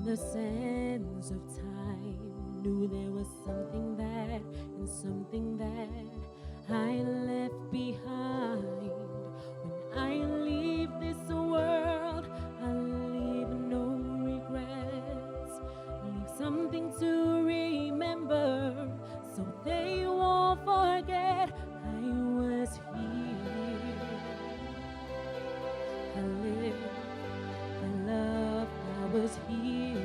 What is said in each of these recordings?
the sands of time, knew there was something that and something that I left behind. When I leave this world, I'll leave no regrets, leave something to remember, so they won't forget I was here. I lived, I loved, I was here.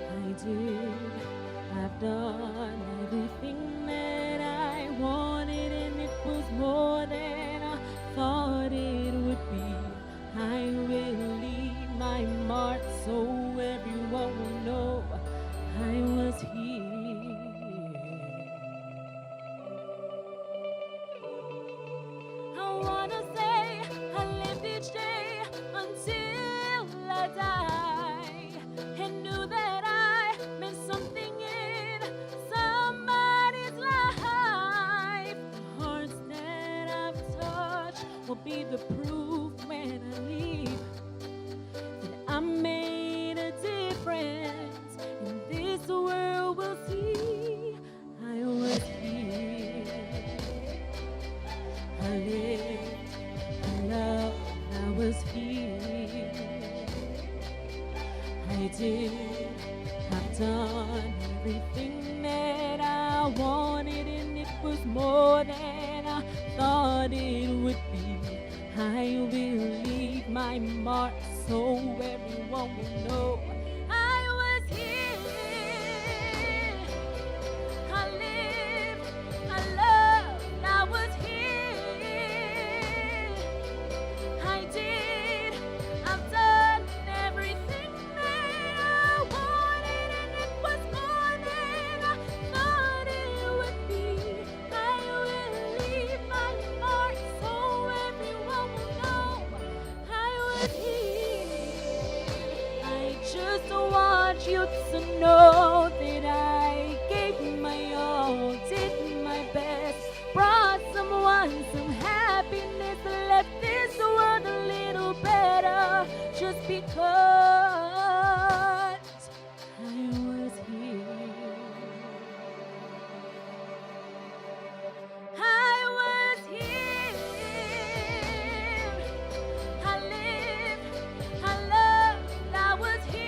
I did, I've done everything that I wanted, and it was more than I thought it would be. I will leave my mark so everyone will know I was here. I wanna say I lived each day until I die, and knew that I meant something in somebody's life. The hearts that I've touched will be the proof when I leave that I made a difference, and this world will see I was here. I lived, I loved, I was here. I did, I've done everything that I wanted, and it was more than I thought it would be. I will leave my mark so everyone will know I was here. I lived, I loved, I was here. I did, I've done everything that I wanted, and it was more than I thought it would be. I will leave my mark so everyone will know I was here. I just want you to know that I gave my all, did my best, brought someone some happiness, left this world a little better, just because I was here. I was here. I lived, I loved, I was here.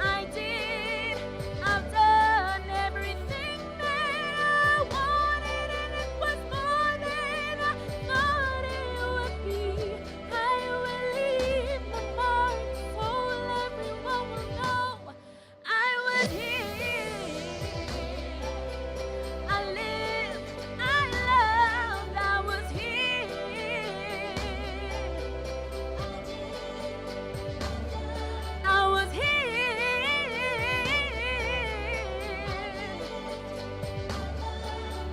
I did, I've done everything that I wanted, and it was more than I thought it would be. I will leave my mark so everyone will know I was here. I lived, I loved, I was here. I was here.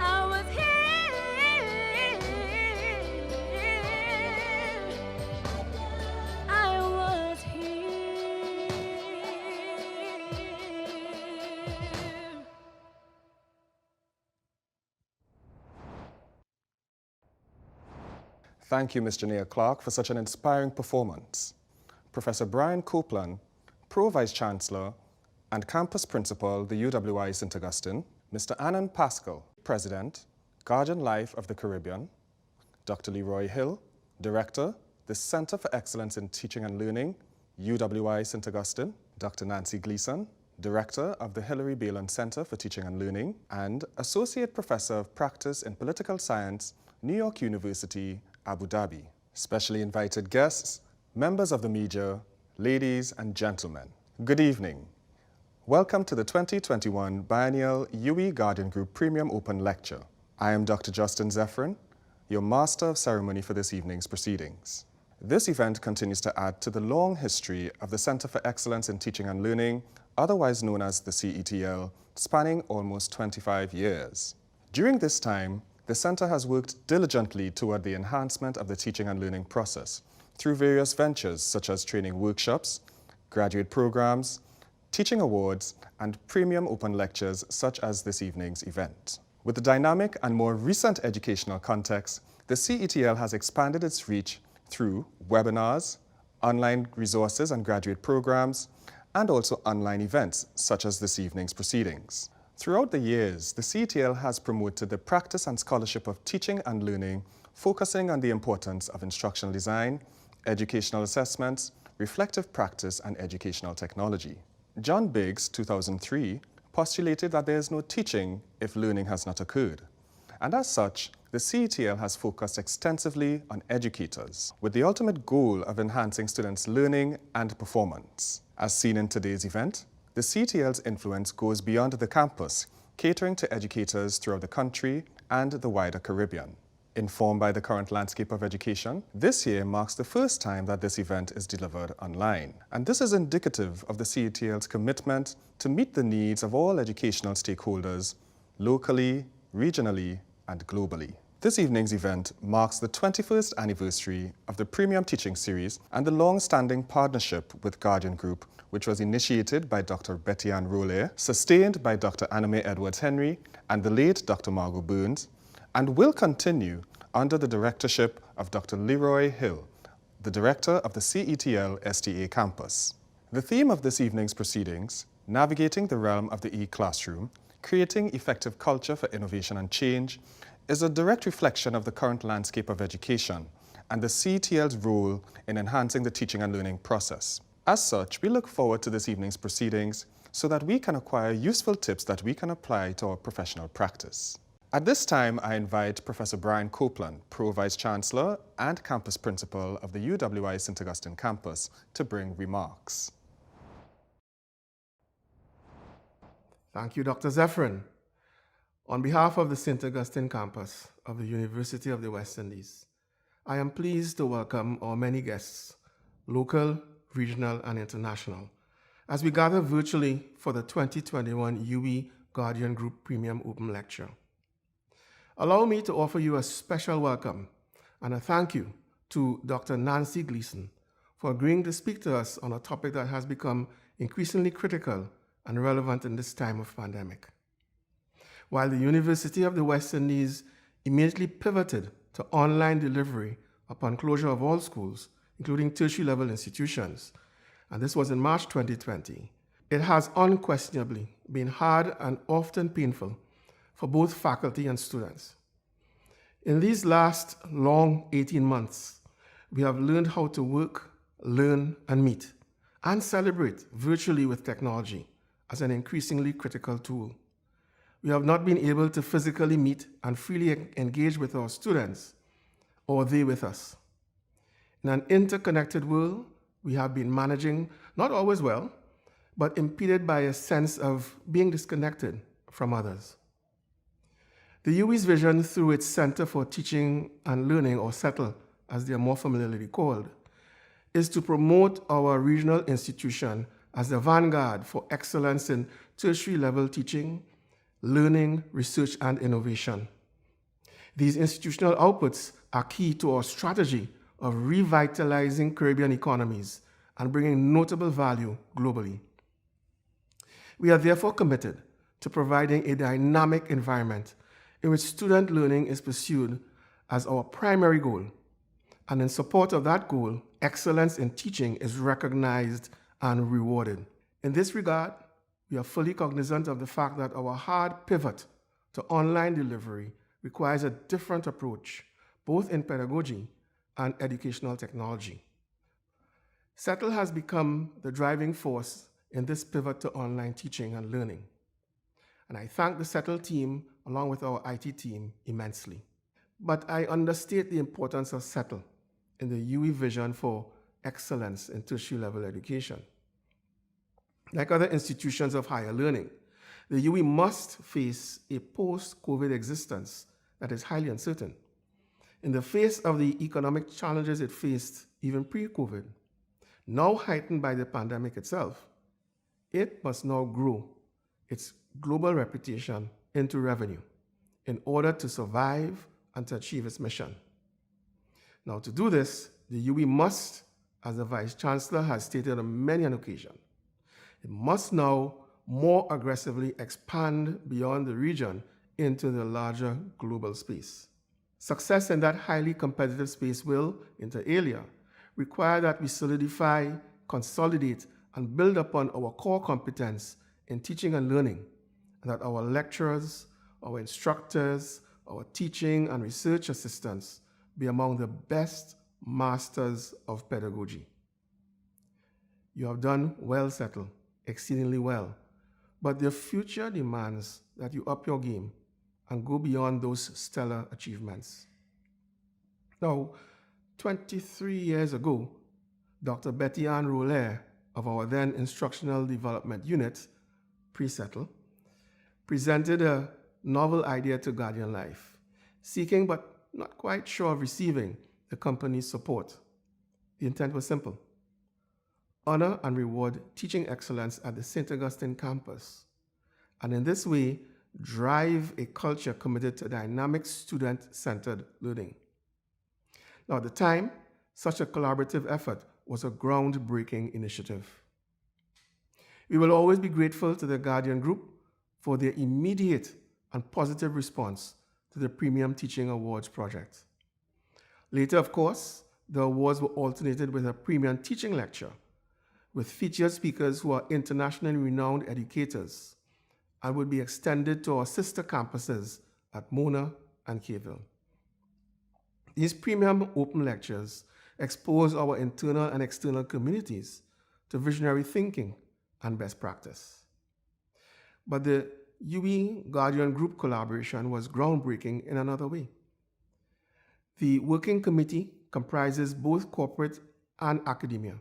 I was here. I was here. Thank you, Ms. Janaea Clark, for such an inspiring performance. Professor Brian Copeland, Pro Vice Chancellor and Campus Principal, the UWI St. Augustine, Mr. Anand Pascal, President, Guardian Life of the Caribbean, Dr. Leroy Hill, Director, the Center for Excellence in Teaching and Learning, UWI St. Augustine, Dr. Nancy Gleason, Director of the Hilary Ballon Centre for Teaching and Learning, and Associate Professor of Practice in Political Science, New York University, Abu Dhabi. Specially invited guests, members of the media, ladies and gentlemen, good evening. Welcome to the 2021 Biennial UWI Guardian Group Premium Open Lecture. I am Dr. Justin Zephyrin, your Master of Ceremony for this evening's proceedings. This event continues to add to the long history of the Center for Excellence in Teaching and Learning, otherwise known as the CETL, spanning almost 25 years. During this time, the Center has worked diligently toward the enhancement of the teaching and learning process through various ventures such as training workshops, graduate programs, teaching awards, and premium open lectures such as this evening's event. With the dynamic and more recent educational context, the CETL has expanded its reach through webinars, online resources and graduate programs, and also online events such as this evening's proceedings. Throughout the years, the CETL has promoted the practice and scholarship of teaching and learning, focusing on the importance of instructional design, educational assessments, reflective practice, and educational technology. John Biggs, 2003, postulated that there is no teaching if learning has not occurred. And as such, the CETL has focused extensively on educators, with the ultimate goal of enhancing students' learning and performance. As seen in today's event, the CETL's influence goes beyond the campus, catering to educators throughout the country and the wider Caribbean. Informed by the current landscape of education, this year marks the first time that this event is delivered online. And this is indicative of the CETL's commitment to meet the needs of all educational stakeholders, locally, regionally, and globally. This evening's event marks the 21st anniversary of the Premium Teaching Series and the long-standing partnership with Guardian Group, which was initiated by Dr. Betty Ann Roller, sustained by Dr. Anime Edwards-Henry and the late Dr. Margot Burns, and will continue under the directorship of Dr. Leroy Hill, the director of the CETL STA campus. The theme of this evening's proceedings, Navigating the Realm of the E-Classroom, Creating Effective Culture for Innovation and Change, is a direct reflection of the current landscape of education and the CETL's role in enhancing the teaching and learning process. As such, we look forward to this evening's proceedings so that we can acquire useful tips that we can apply to our professional practice. At this time, I invite Professor Brian Copeland, Pro-Vice Chancellor and Campus Principal of the UWI St. Augustine campus, to bring remarks. Thank you, Dr. Zephyrin. On behalf of the St. Augustine campus of the University of the West Indies, I am pleased to welcome our many guests, local, regional, and international, as we gather virtually for the 2021 UWI Guardian Group Premium Open Lecture. Allow me to offer you a special welcome and a thank you to Dr. Nancy Gleason for agreeing to speak to us on a topic that has become increasingly critical and relevant in this time of pandemic. While the University of the West Indies immediately pivoted to online delivery upon closure of all schools, including tertiary level institutions, and this was in March 2020, it has unquestionably been hard and often painful for both faculty and students. In these last long 18 months, we have learned how to work, learn, and meet, and celebrate virtually with technology as an increasingly critical tool. We have not been able to physically meet and freely engage with our students, or they with us. In an interconnected world, we have been managing, not always well, but impeded by a sense of being disconnected from others. The UWI's vision through its Center for Teaching and Learning, or CETL, as they are more familiarly called, is to promote our regional institution as the vanguard for excellence in tertiary level teaching, learning, research, and innovation. These institutional outputs are key to our strategy of revitalizing Caribbean economies and bringing notable value globally. We are therefore committed to providing a dynamic environment in which student learning is pursued as our primary goal. And in support of that goal, excellence in teaching is recognized and rewarded. In this regard, we are fully cognizant of the fact that our hard pivot to online delivery requires a different approach, both in pedagogy and educational technology. CETL has become the driving force in this pivot to online teaching and learning. And I thank the CETL team, along with our IT team, immensely. But I understate the importance of CETL in the UWI vision for excellence in tertiary level education. Like other institutions of higher learning, the UWI must face a post-COVID existence that is highly uncertain. In the face of the economic challenges it faced even pre-COVID, now heightened by the pandemic itself, it must now grow its global reputation into revenue in order to survive and to achieve its mission. Now, to do this, the UWI must, as the Vice Chancellor has stated on many an occasion, it must now more aggressively expand beyond the region into the larger global space. Success in that highly competitive space will, inter alia, require that we solidify, consolidate, and build upon our core competence in teaching and learning, and that our lecturers, our instructors, our teaching and research assistants be among the best masters of pedagogy. You have done well, Settle, exceedingly well, but the future demands that you up your game and go beyond those stellar achievements. Now, 23 years ago, Dr. Betty Ann Roller of our then Instructional Development Unit, pre-Settle, presented a novel idea to Guardian Life, seeking but not quite sure of receiving the company's support. The intent was simple: honor and reward teaching excellence at the St. Augustine campus, and in this way, drive a culture committed to dynamic student-centered learning. Now, at the time, such a collaborative effort was a groundbreaking initiative. We will always be grateful to the Guardian Group for their immediate and positive response to the Premium Teaching Awards project. Later, of course, the awards were alternated with a Premium Teaching Lecture with featured speakers who are internationally renowned educators and would be extended to our sister campuses at Mona and Caville. These premium open lectures expose our internal and external communities to visionary thinking and best practice. But the UWI Guardian Group collaboration was groundbreaking in another way. The working committee comprises both corporate and academia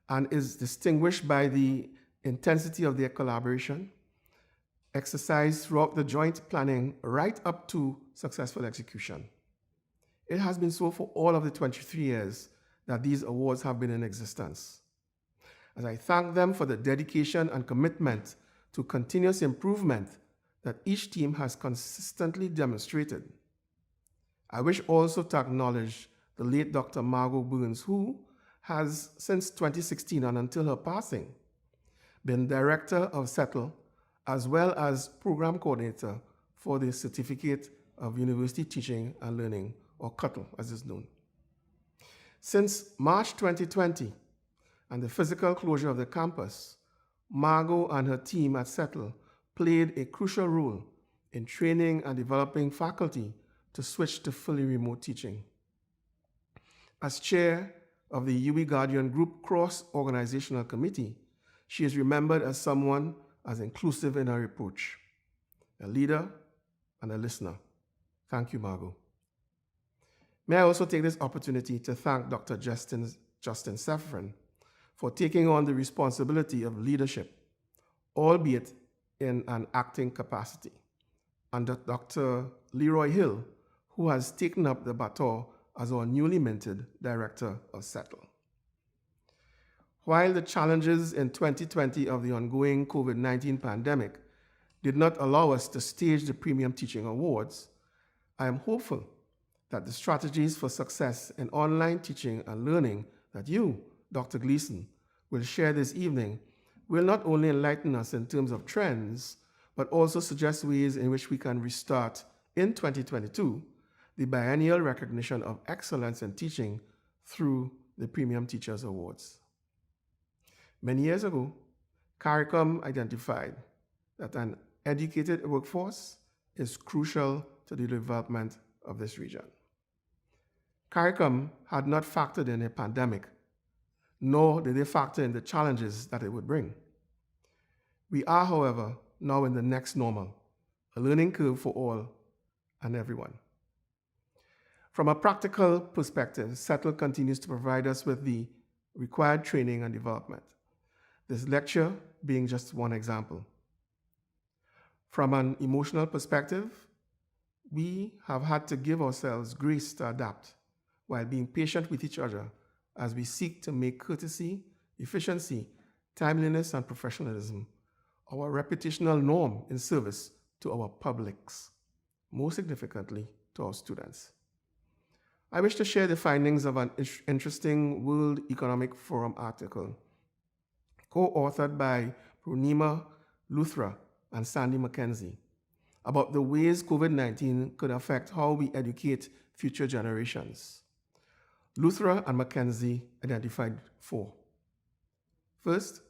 and is distinguished by the intensity of their collaboration, exercised throughout the joint planning right up to successful execution. It has been so for all of the 23 years that these awards have been in existence. As I thank them for the dedication and commitment to continuous improvement that each team has consistently demonstrated, I wish also to acknowledge the late Dr. Margot Burns, who has, since 2016 and until her passing, been Director of Settle as well as Program Coordinator for the Certificate of University Teaching and Learning, or CUTL as it's known. Since March 2020 and the physical closure of the campus, Margot and her team at Settle played a crucial role in training and developing faculty to switch to fully remote teaching. As chair of the UWI Guardian Group Cross-Organizational Committee, she is remembered as someone as inclusive in her approach, a leader and a listener. Thank you, Margot. May I also take this opportunity to thank Dr. Justin Saffron for taking on the responsibility of leadership, albeit in an acting capacity, and Dr. Leroy Hill, who has taken up the baton as our newly minted Director of Settle. While the challenges in 2020 of the ongoing COVID-19 pandemic did not allow us to stage the Premium Teaching Awards, I am hopeful that the strategies for success in online teaching and learning that you, Dr. Gleason, will share this evening will not only enlighten us in terms of trends, but also suggest ways in which we can restart in 2022 the biennial recognition of excellence in teaching through the Premium Teachers Awards. Many years ago, CARICOM identified that an educated workforce is crucial to the development of this region. CARICOM had not factored in a pandemic, nor did they factor in the challenges that it would bring. We are, however, now in the next normal, a learning curve for all and everyone. From a practical perspective, Settle continues to provide us with the required training and development, this lecture being just one example. From an emotional perspective, we have had to give ourselves grace to adapt while being patient with each other as we seek to make courtesy, efficiency, timeliness, and professionalism our reputational norm in service to our publics, most significantly to our students. I wish to share the findings of an interesting World Economic Forum article co-authored by Purnima Luthra and Sandy McKenzie about the ways COVID-19 could affect how we educate future generations. Luthra and Mackenzie identified 4. First,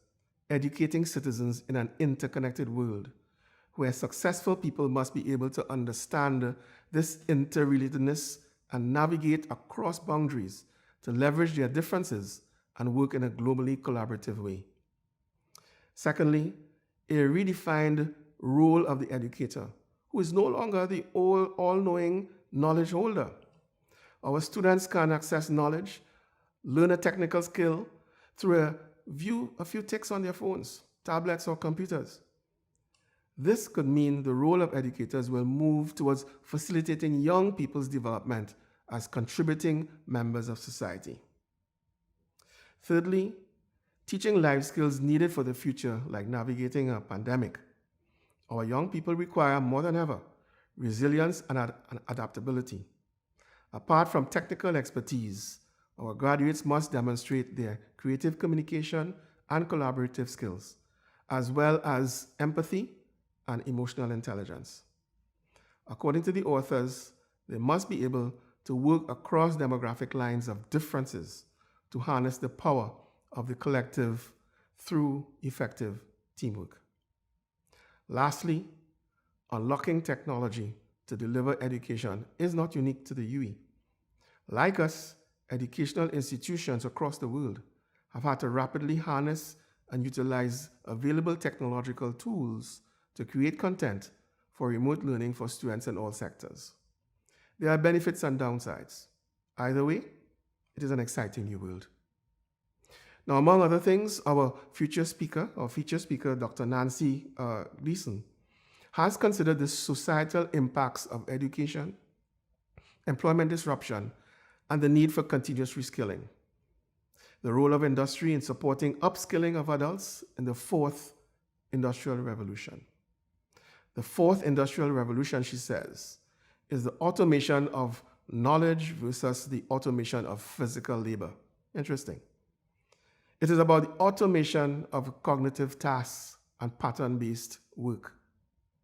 educating citizens in an interconnected world where successful people must be able to understand this interrelatedness and navigate across boundaries to leverage their differences and work in a globally collaborative way. Secondly, a redefined role of the educator, who is no longer the all-knowing knowledge holder. Our students can access knowledge, learn a technical skill through a few ticks on their phones, tablets, or computers. This could mean the role of educators will move towards facilitating young people's development as contributing members of society. Thirdly, teaching life skills needed for the future, like navigating a pandemic. Our young people require more than ever resilience and adaptability. Apart from technical expertise, our graduates must demonstrate their creative communication and collaborative skills, as well as empathy and emotional intelligence. According to the authors, they must be able to work across demographic lines of differences to harness the power of the collective through effective teamwork. Lastly, unlocking technology to deliver education is not unique to the UWI. Like us, educational institutions across the world have had to rapidly harness and utilize available technological tools to create content for remote learning for students in all sectors. There are benefits and downsides. Either way, it is an exciting new world. Now, among other things, our feature speaker, Dr. Nancy Gleason, has considered the societal impacts of education, employment disruption, and the need for continuous reskilling. The role of industry in supporting upskilling of adults in the 4th industrial revolution. The 4th industrial revolution, she says, is the automation of knowledge versus the automation of physical labor. Interesting. It is about the automation of cognitive tasks and pattern-based work.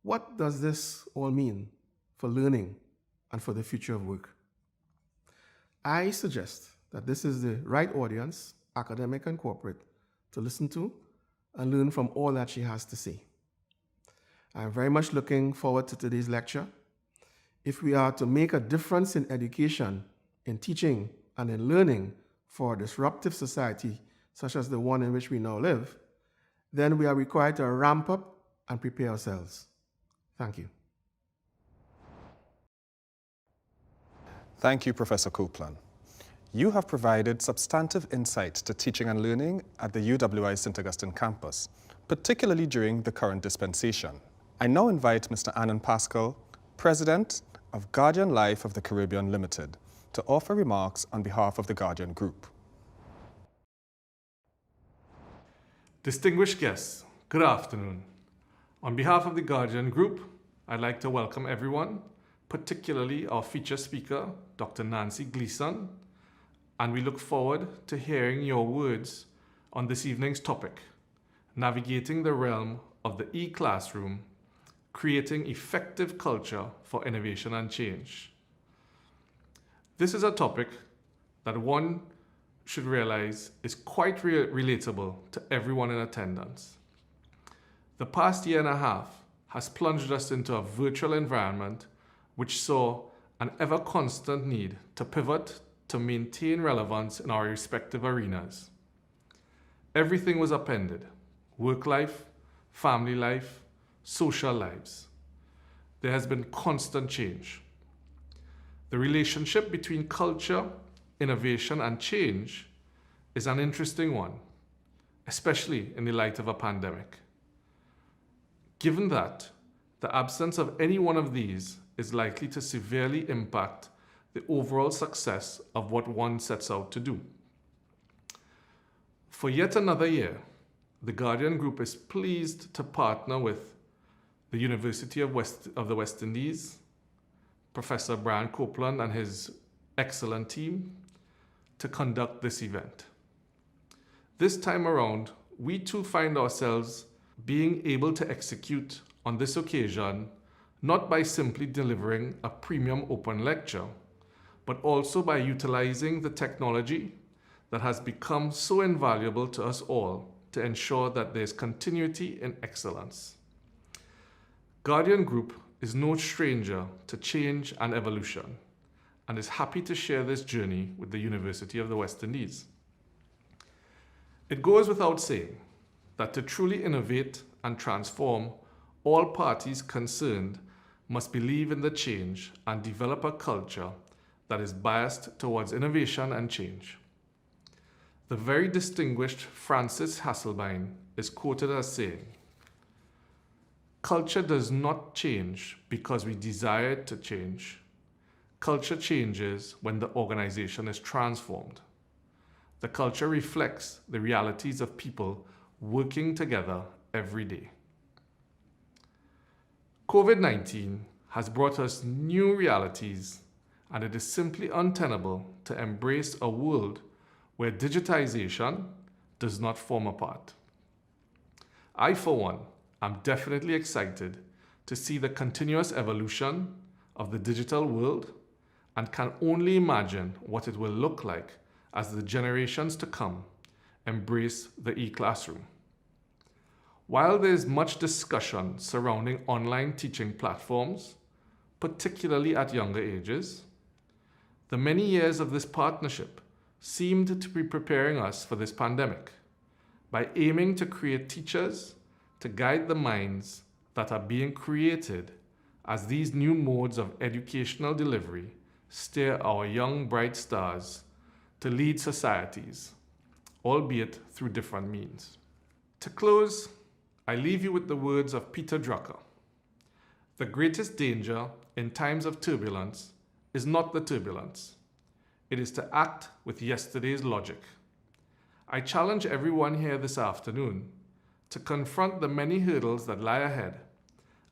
What does this all mean for learning and for the future of work? I suggest that this is the right audience, academic and corporate, to listen to and learn from all that she has to say. I am very much looking forward to today's lecture. If we are to make a difference in education, in teaching, and in learning for a disruptive society such as the one in which we now live, then we are required to ramp up and prepare ourselves. Thank you. Thank you, Professor Copeland. You have provided substantive insight to teaching and learning at the UWI St. Augustine campus, particularly during the current dispensation. I now invite Mr. Anand Pascal, President of Guardian Life of the Caribbean Limited, to offer remarks on behalf of the Guardian Group. Distinguished guests, good afternoon. On behalf of the Guardian Group, I'd like to welcome everyone, particularly our feature speaker, Dr. Nancy Gleason, and we look forward to hearing your words on this evening's topic, navigating the realm of the e-classroom, creating effective culture for innovation and change. This is a topic that one should realize is quite relatable to everyone in attendance. The past year and a half has plunged us into a virtual environment which saw an ever-constant need to pivot to maintain relevance in our respective arenas. Everything was upended: work life, family life, social lives. There has been constant change. The relationship between culture, innovation, and change is an interesting one, especially in the light of a pandemic. Given that, the absence of any one of these is likely to severely impact the overall success of what one sets out to do. For yet another year, the Guardian Group is pleased to partner with the University of the West Indies, Professor Brian Copeland and his excellent team, to conduct this event. This time around, we too find ourselves being able to execute on this occasion not by simply delivering a premium open lecture, but also by utilizing the technology that has become so invaluable to us all to ensure that there's continuity in excellence. Guardian Group is no stranger to change and evolution, and is happy to share this journey with the University of the West Indies. It goes without saying that to truly innovate and transform, all parties concerned must believe in the change and develop a culture that is biased towards innovation and change. The very distinguished Francis Hasselbein is quoted as saying, "Culture does not change because we desire it to change. Culture changes when the organization is transformed. The culture reflects the realities of people working together every day." COVID-19 has brought us new realities, and it is simply untenable to embrace a world where digitization does not form a part. I, for one, am definitely excited to see the continuous evolution of the digital world and can only imagine what it will look like as the generations to come embrace the e-classroom. While there is much discussion surrounding online teaching platforms, particularly at younger ages, the many years of this partnership seemed to be preparing us for this pandemic by aiming to create teachers to guide the minds that are being created as these new modes of educational delivery steer our young bright stars to lead societies, albeit through different means. To close, I leave you with the words of Peter Drucker. The greatest danger in times of turbulence is not the turbulence. It is to act with yesterday's logic. I challenge everyone here this afternoon to confront the many hurdles that lie ahead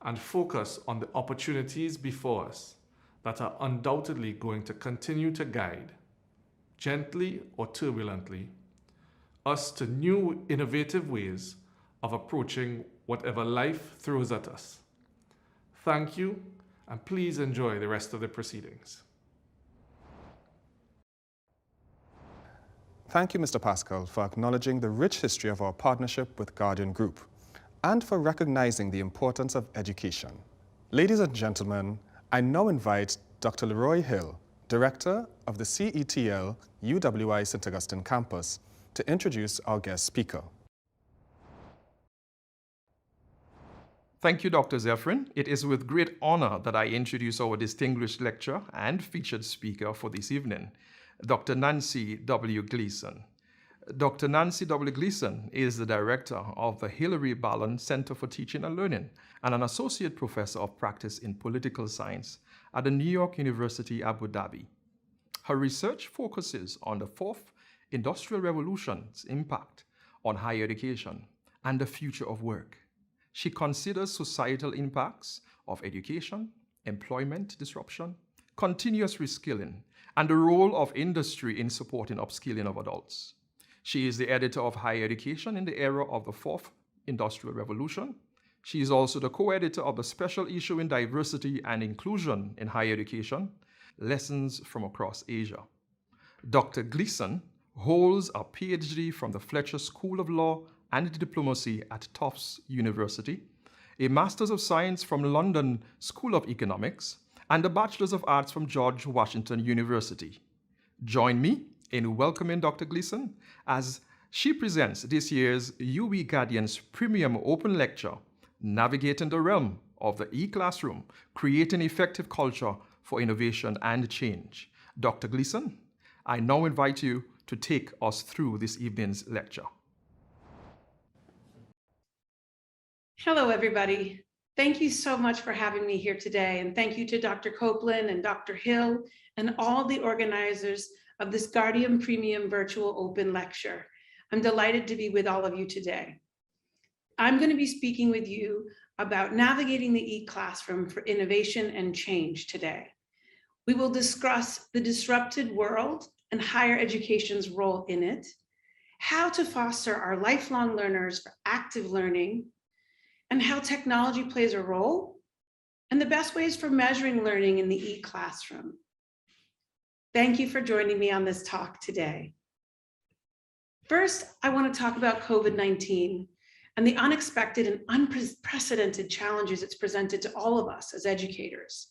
and focus on the opportunities before us that are undoubtedly going to continue to guide, gently or turbulently, us to new innovative ways of approaching whatever life throws at us. Thank you, and please enjoy the rest of the proceedings. Thank you, Mr. Pascal, for acknowledging the rich history of our partnership with Guardian Group and for recognizing the importance of education. Ladies and gentlemen, I now invite Dr. Leroy Hill, Director of the CETL UWI St. Augustine campus, to introduce our guest speaker. Thank you, Dr. Zephyrin. It is with great honor that I introduce our distinguished lecturer and featured speaker for this evening, Dr. Nancy W. Gleason. Dr. Nancy W. Gleason is the director of the Hilary Ballon Centre for Teaching and Learning and an associate professor of practice in political science at the New York University Abu Dhabi. Her research focuses on the fourth industrial revolution's impact on higher education and the future of work. She considers societal impacts of education, employment disruption, continuous reskilling, and the role of industry in supporting upskilling of adults. She is the editor of Higher Education in the Era of the Fourth Industrial Revolution. She is also the co-editor of the special issue in Diversity and Inclusion in Higher Education, Lessons from Across Asia. Dr. Gleason holds a PhD from the Fletcher School of Law and Diplomacy at Tufts University, a Master's of Science from London School of Economics, and a Bachelor's of Arts from George Washington University. Join me in welcoming Dr. Gleason as she presents this year's UWI Guardian's Premium Open Lecture, Navigating the Realm of the E-Classroom, Creating Effective Culture for Innovation and Change. Dr. Gleason, I now invite you to take us through this evening's lecture. Hello, everybody. Thank you so much for having me here today. And thank you to Dr. Copeland and Dr. Hill and all the organizers of this Guardian Premium Virtual Open Lecture. I'm delighted to be with all of you today. I'm going to be speaking with you about navigating the e-classroom for innovation and change today. We will discuss the disrupted world and higher education's role in it, how to foster our lifelong learners for active learning, and how technology plays a role, and the best ways for measuring learning in the e-classroom. Thank you for joining me on this talk today. First, I want to talk about COVID-19 and the unexpected and unprecedented challenges it's presented to all of us as educators.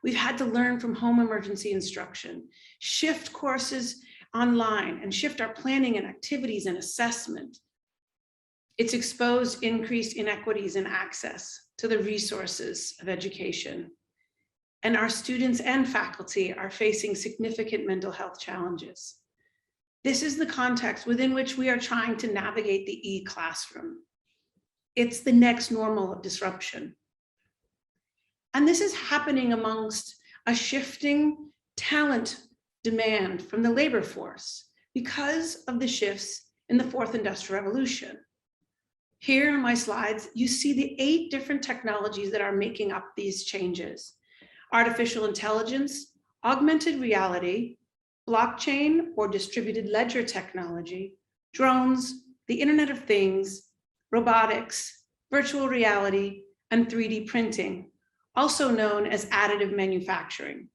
We've had to learn from home emergency instruction, shift courses online, and shift our planning and activities and assessment. It's exposed increased inequities in access to the resources of education. And our students and faculty are facing significant mental health challenges. This is the context within which we are trying to navigate the e-classroom. It's the next normal of disruption. And this is happening amongst a shifting talent demand from the labor force because of the shifts in the fourth industrial revolution. Here on my slides, you see the 8 different technologies that are making up these changes: artificial intelligence, augmented reality, blockchain or distributed ledger technology, drones, the Internet of Things, robotics, virtual reality, and 3D printing, also known as additive manufacturing.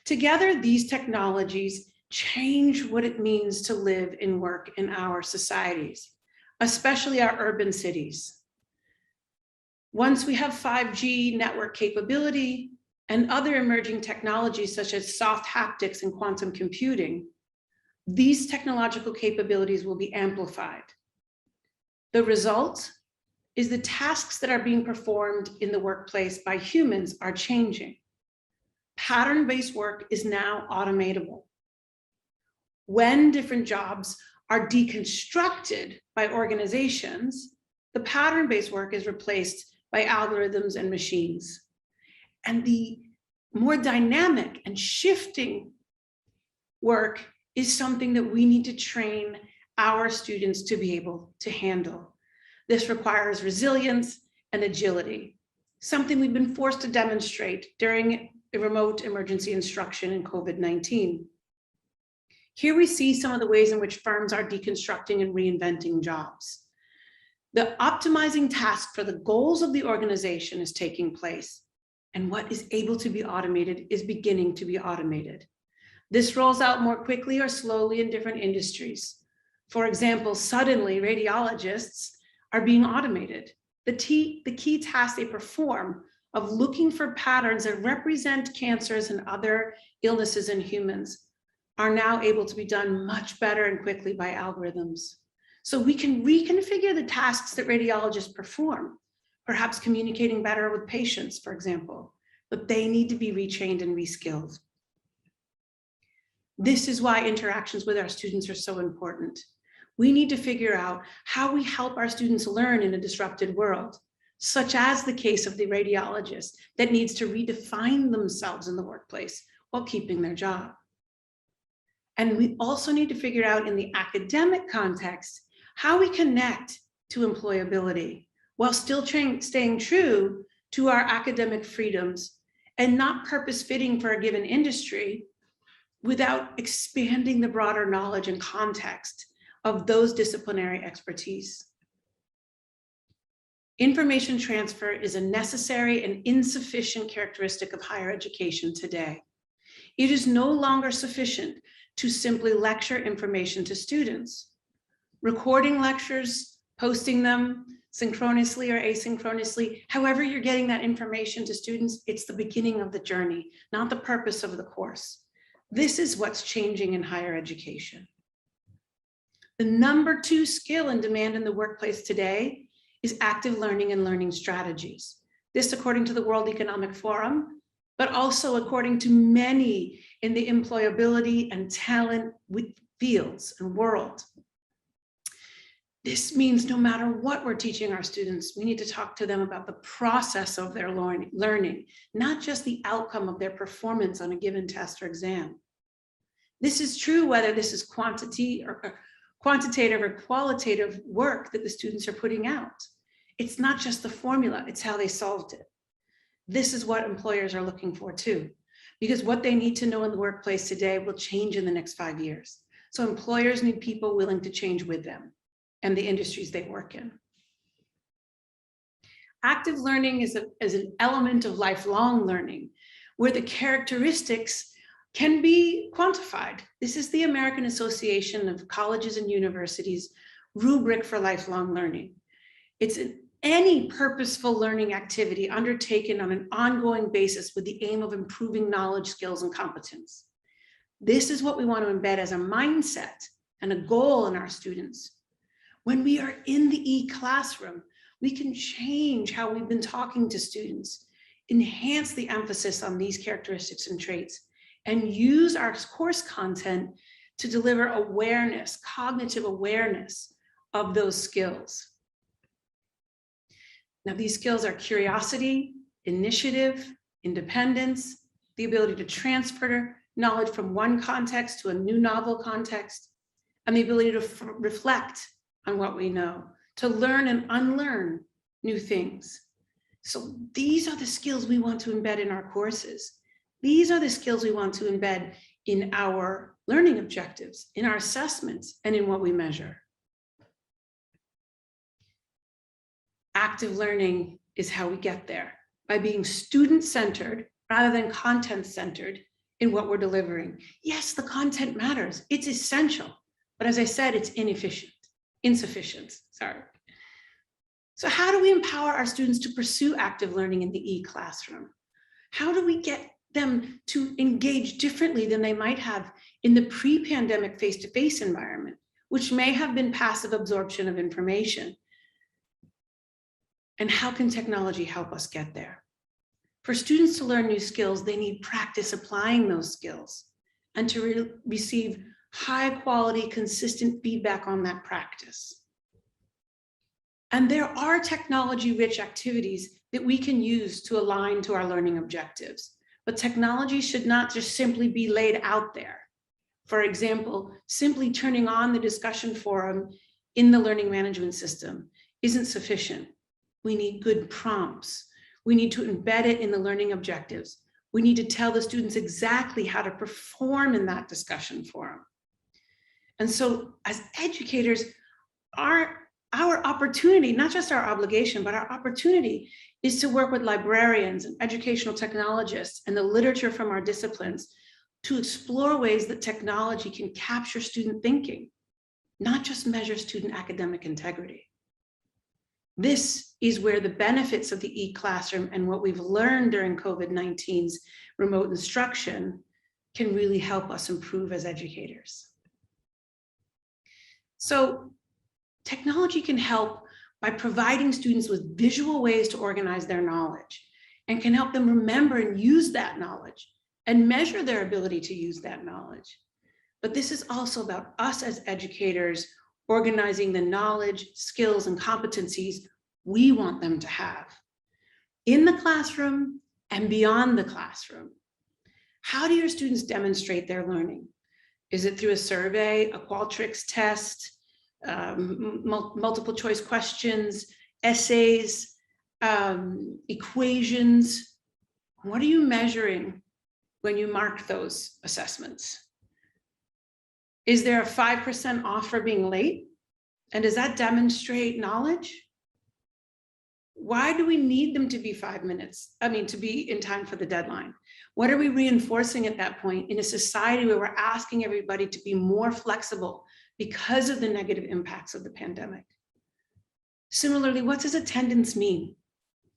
Together, these technologies change what it means to live and work in our societies, especially our urban cities. Once we have 5G network capability and other emerging technologies such as soft haptics and quantum computing, these technological capabilities will be amplified. The result is the tasks that are being performed in the workplace by humans are changing. Pattern-based work is now automatable. When different jobs are deconstructed by organizations, the pattern-based work is replaced by algorithms and machines. And the more dynamic and shifting work is something that we need to train our students to be able to handle. This requires resilience and agility, something we've been forced to demonstrate during a remote emergency instruction in COVID-19. Here we see some of the ways in which firms are deconstructing and reinventing jobs. The optimizing task for the goals of the organization is taking place, and what is able to be automated is beginning to be automated. This rolls out more quickly or slowly in different industries. For example, suddenly radiologists are being automated. The key tasks they perform of looking for patterns that represent cancers and other illnesses in humans are now able to be done much better and quickly by algorithms. So we can reconfigure the tasks that radiologists perform, perhaps communicating better with patients, for example, but they need to be retrained and reskilled. This is why interactions with our students are so important. We need to figure out how we help our students learn in a disrupted world, such as the case of the radiologist that needs to redefine themselves in the workplace while keeping their job. And we also need to figure out in the academic context how we connect to employability while still staying true to our academic freedoms and not purpose fitting for a given industry without expanding the broader knowledge and context of those disciplinary expertise. Information transfer is a necessary and insufficient characteristic of higher education today. It is no longer sufficient to simply lecture information to students. Recording lectures, posting them synchronously or asynchronously, however you're getting that information to students, it's the beginning of the journey, not the purpose of the course. This is what's changing in higher education. The number 2 skill in demand in the workplace today is active learning and learning strategies. This according to the World Economic Forum, but also according to many in the employability and talent fields and world. This means no matter what we're teaching our students, we need to talk to them about the process of their learning, not just the outcome of their performance on a given test or exam. This is true whether this is quantitative or qualitative work that the students are putting out. It's not just the formula, it's how they solved it. This is what employers are looking for too, because what they need to know in the workplace today will change in the next 5 years. So employers need people willing to change with them and the industries they work in. Active learning is an element of lifelong learning, where the characteristics can be quantified. This is the American Association of Colleges and Universities rubric for lifelong learning. It's any purposeful learning activity undertaken on an ongoing basis with the aim of improving knowledge, skills, and competence. This is what we want to embed as a mindset and a goal in our students. When we are in the e-classroom, we can change how we've been talking to students, enhance the emphasis on these characteristics and traits, and use our course content to deliver awareness, cognitive awareness of those skills. Now, these skills are curiosity, initiative, independence, the ability to transfer knowledge from one context to a new novel context, and the ability to reflect on what we know, to learn and unlearn new things. So these are the skills we want to embed in our courses. These are the skills we want to embed in our learning objectives, in our assessments, and in what we measure. Active learning is how we get there, by being student-centered rather than content-centered in what we're delivering. Yes, the content matters, it's essential, but as I said, it's insufficient, sorry. So how do we empower our students to pursue active learning in the e-classroom? How do we get them to engage differently than they might have in the pre-pandemic face-to-face environment, which may have been passive absorption of information? And how can technology help us get there? For students to learn new skills, they need practice applying those skills and to receive high quality, consistent feedback on that practice. And there are technology-rich activities that we can use to align to our learning objectives, but technology should not just simply be laid out there. For example, simply turning on the discussion forum in the learning management system isn't sufficient. We need good prompts. We need to embed it in the learning objectives. We need to tell the students exactly how to perform in that discussion forum. And so as educators, our opportunity, not just our obligation, but our opportunity is to work with librarians and educational technologists and the literature from our disciplines to explore ways that technology can capture student thinking, not just measure student academic integrity. This is where the benefits of the e-classroom and what we've learned during COVID-19's remote instruction can really help us improve as educators. So technology can help by providing students with visual ways to organize their knowledge and can help them remember and use that knowledge and measure their ability to use that knowledge. But this is also about us as educators organizing the knowledge, skills, and competencies we want them to have in the classroom and beyond the classroom. How do your students demonstrate their learning? Is it through a survey, a Qualtrics test, multiple choice questions, essays, equations? What are you measuring when you mark those assessments? Is there a 5% off for being late? And does that demonstrate knowledge? Why do we need them to be 5 minutes? To be in time for the deadline? What are we reinforcing at that point in a society where we're asking everybody to be more flexible because of the negative impacts of the pandemic? Similarly, what does attendance mean?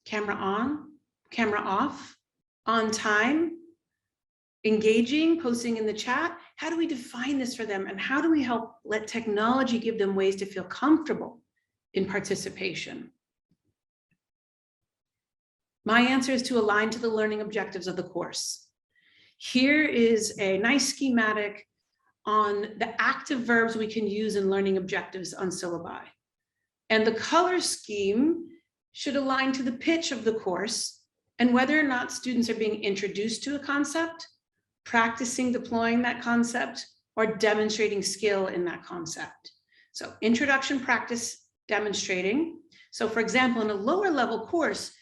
Camera on, camera off, on time, engaging, posting in the chat? How do we define this for them? And how do we help let technology give them ways to feel comfortable in participation? My answer is to align to the learning objectives of the course. Here is a nice schematic on the active verbs we can use in learning objectives on syllabi. And the color scheme should align to the pitch of the course and whether or not students are being introduced to a concept, practicing deploying that concept, or demonstrating skill in that concept. So introduction, practice, demonstrating. So for example, in a lower level course,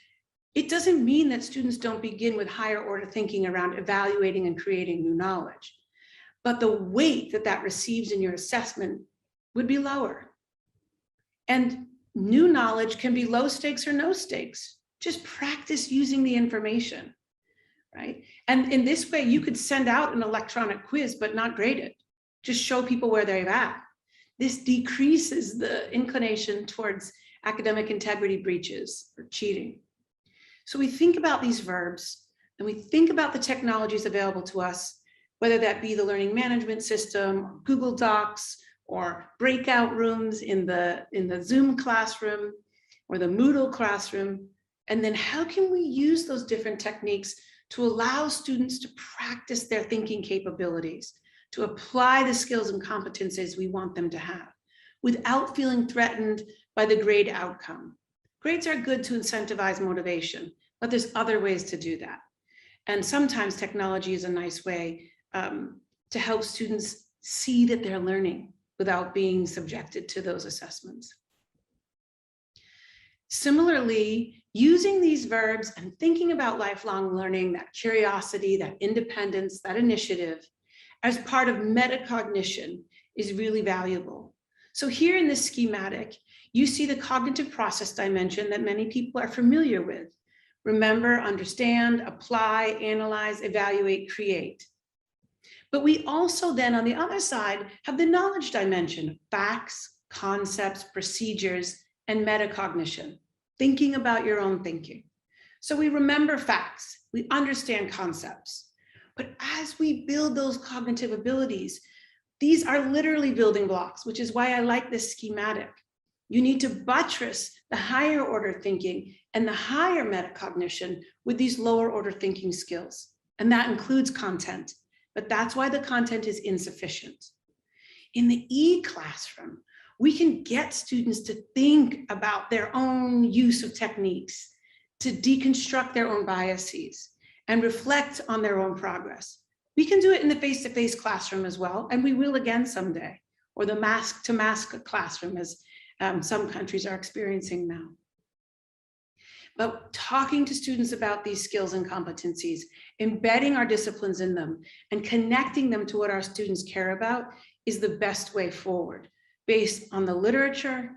it doesn't mean that students don't begin with higher order thinking around evaluating and creating new knowledge, but the weight that that receives in your assessment would be lower. And new knowledge can be low stakes or no stakes. Just practice using the information. right? And in this way, you could send out an electronic quiz, but not grade it. Just show people where they're at. This decreases the inclination towards academic integrity breaches or cheating. So we think about these verbs and we think about the technologies available to us, whether that be the learning management system, or Google Docs, or breakout rooms in the Zoom classroom or the Moodle classroom. And then how can we use those different techniques to allow students to practice their thinking capabilities, to apply the skills and competencies we want them to have without feeling threatened by the grade outcome. Grades are good to incentivize motivation, but there's other ways to do that. And sometimes technology is a nice way to help students see that they're learning without being subjected to those assessments. Similarly, using these verbs and thinking about lifelong learning, that curiosity, that independence, that initiative, as part of metacognition is really valuable. So here in this schematic, you see the cognitive process dimension that many people are familiar with. Remember, understand, apply, analyze, evaluate, create. But we also then on the other side have the knowledge dimension, facts, concepts, procedures, and metacognition, thinking about your own thinking. So we remember facts, we understand concepts, but as we build those cognitive abilities, these are literally building blocks, which is why I like this schematic. You need to buttress the higher order thinking and the higher metacognition with these lower order thinking skills. And that includes content, but that's why the content is insufficient. In the e-classroom, we can get students to think about their own use of techniques, to deconstruct their own biases and reflect on their own progress. We can do it in the face-to-face classroom as well, and we will again someday, or the mask-to-mask classroom as some countries are experiencing now. But talking to students about these skills and competencies, embedding our disciplines in them, and connecting them to what our students care about is the best way forward, based on the literature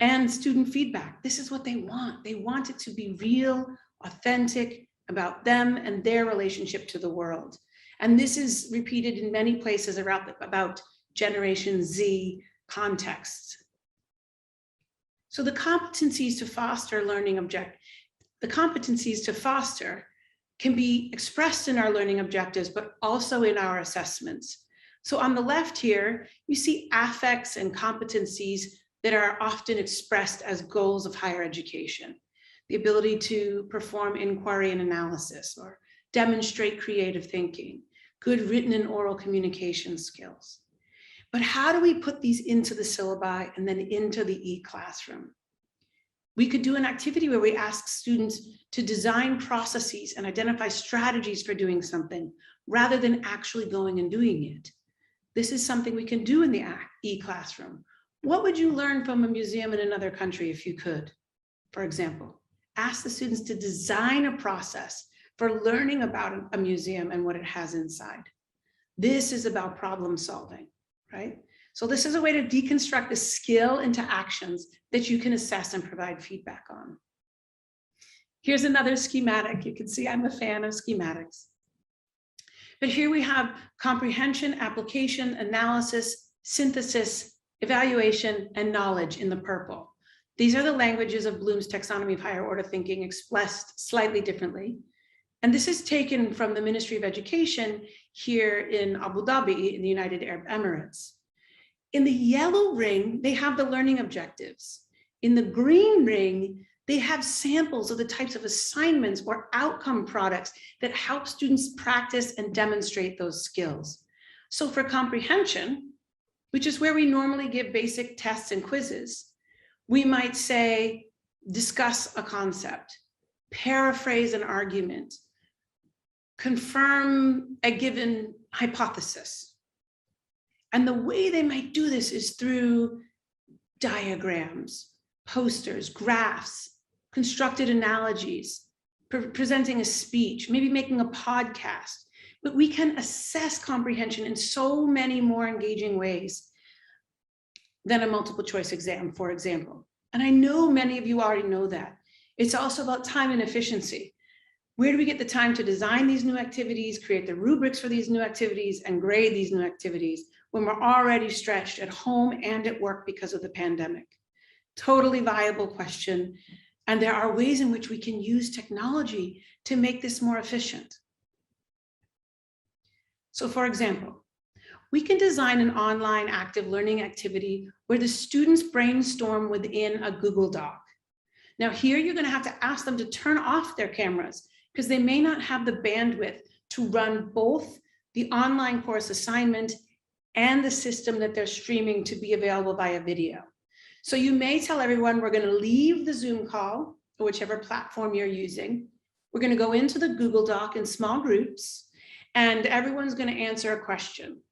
and student feedback. This is what they want. They want it to be real, authentic, about them and their relationship to the world. And this is repeated in many places about Generation Z contexts. So the competencies to foster can be expressed in our learning objectives, but also in our assessments. So on the left here, you see affects and competencies that are often expressed as goals of higher education. The ability to perform inquiry and analysis or demonstrate creative thinking, good written and oral communication skills. But how do we put these into the syllabi and then into the e-classroom? We could do an activity where we ask students to design processes and identify strategies for doing something rather than actually going and doing it. This is something we can do in the e-classroom. What would you learn from a museum in another country if you could? For example, ask the students to design a process for learning about a museum and what it has inside. This is about problem solving, right? So this is a way to deconstruct the skill into actions that you can assess and provide feedback on. Here's another schematic. You can see I'm a fan of schematics. But here we have comprehension, application, analysis, synthesis, evaluation, and knowledge in the purple. These are the languages of Bloom's taxonomy of higher order thinking expressed slightly differently. And this is taken from the Ministry of Education here in Abu Dhabi in the United Arab Emirates. In the yellow ring, they have the learning objectives. In the green ring, they have samples of the types of assignments or outcome products that help students practice and demonstrate those skills. So for comprehension, which is where we normally give basic tests and quizzes, we might say, discuss a concept, paraphrase an argument, confirm a given hypothesis. And the way they might do this is through diagrams, posters, graphs, constructed analogies, presenting a speech, maybe making a podcast. But we can assess comprehension in so many more engaging ways than a multiple choice exam, for example. And I know many of you already know that. It's also about time and efficiency. Where do we get the time to design these new activities, create the rubrics for these new activities, and grade these new activities when we're already stretched at home and at work because of the pandemic? Totally viable question. And there are ways in which we can use technology to make this more efficient. So for example, we can design an online active learning activity where the students brainstorm within a Google Doc. Now here you're going to have to ask them to turn off their cameras because they may not have the bandwidth to run both the online course assignment and the system that they're streaming to be available via video. So you may tell everyone we're going to leave the Zoom call or whichever platform you're using. We're going to go into the Google Doc in small groups and everyone's going to answer a question.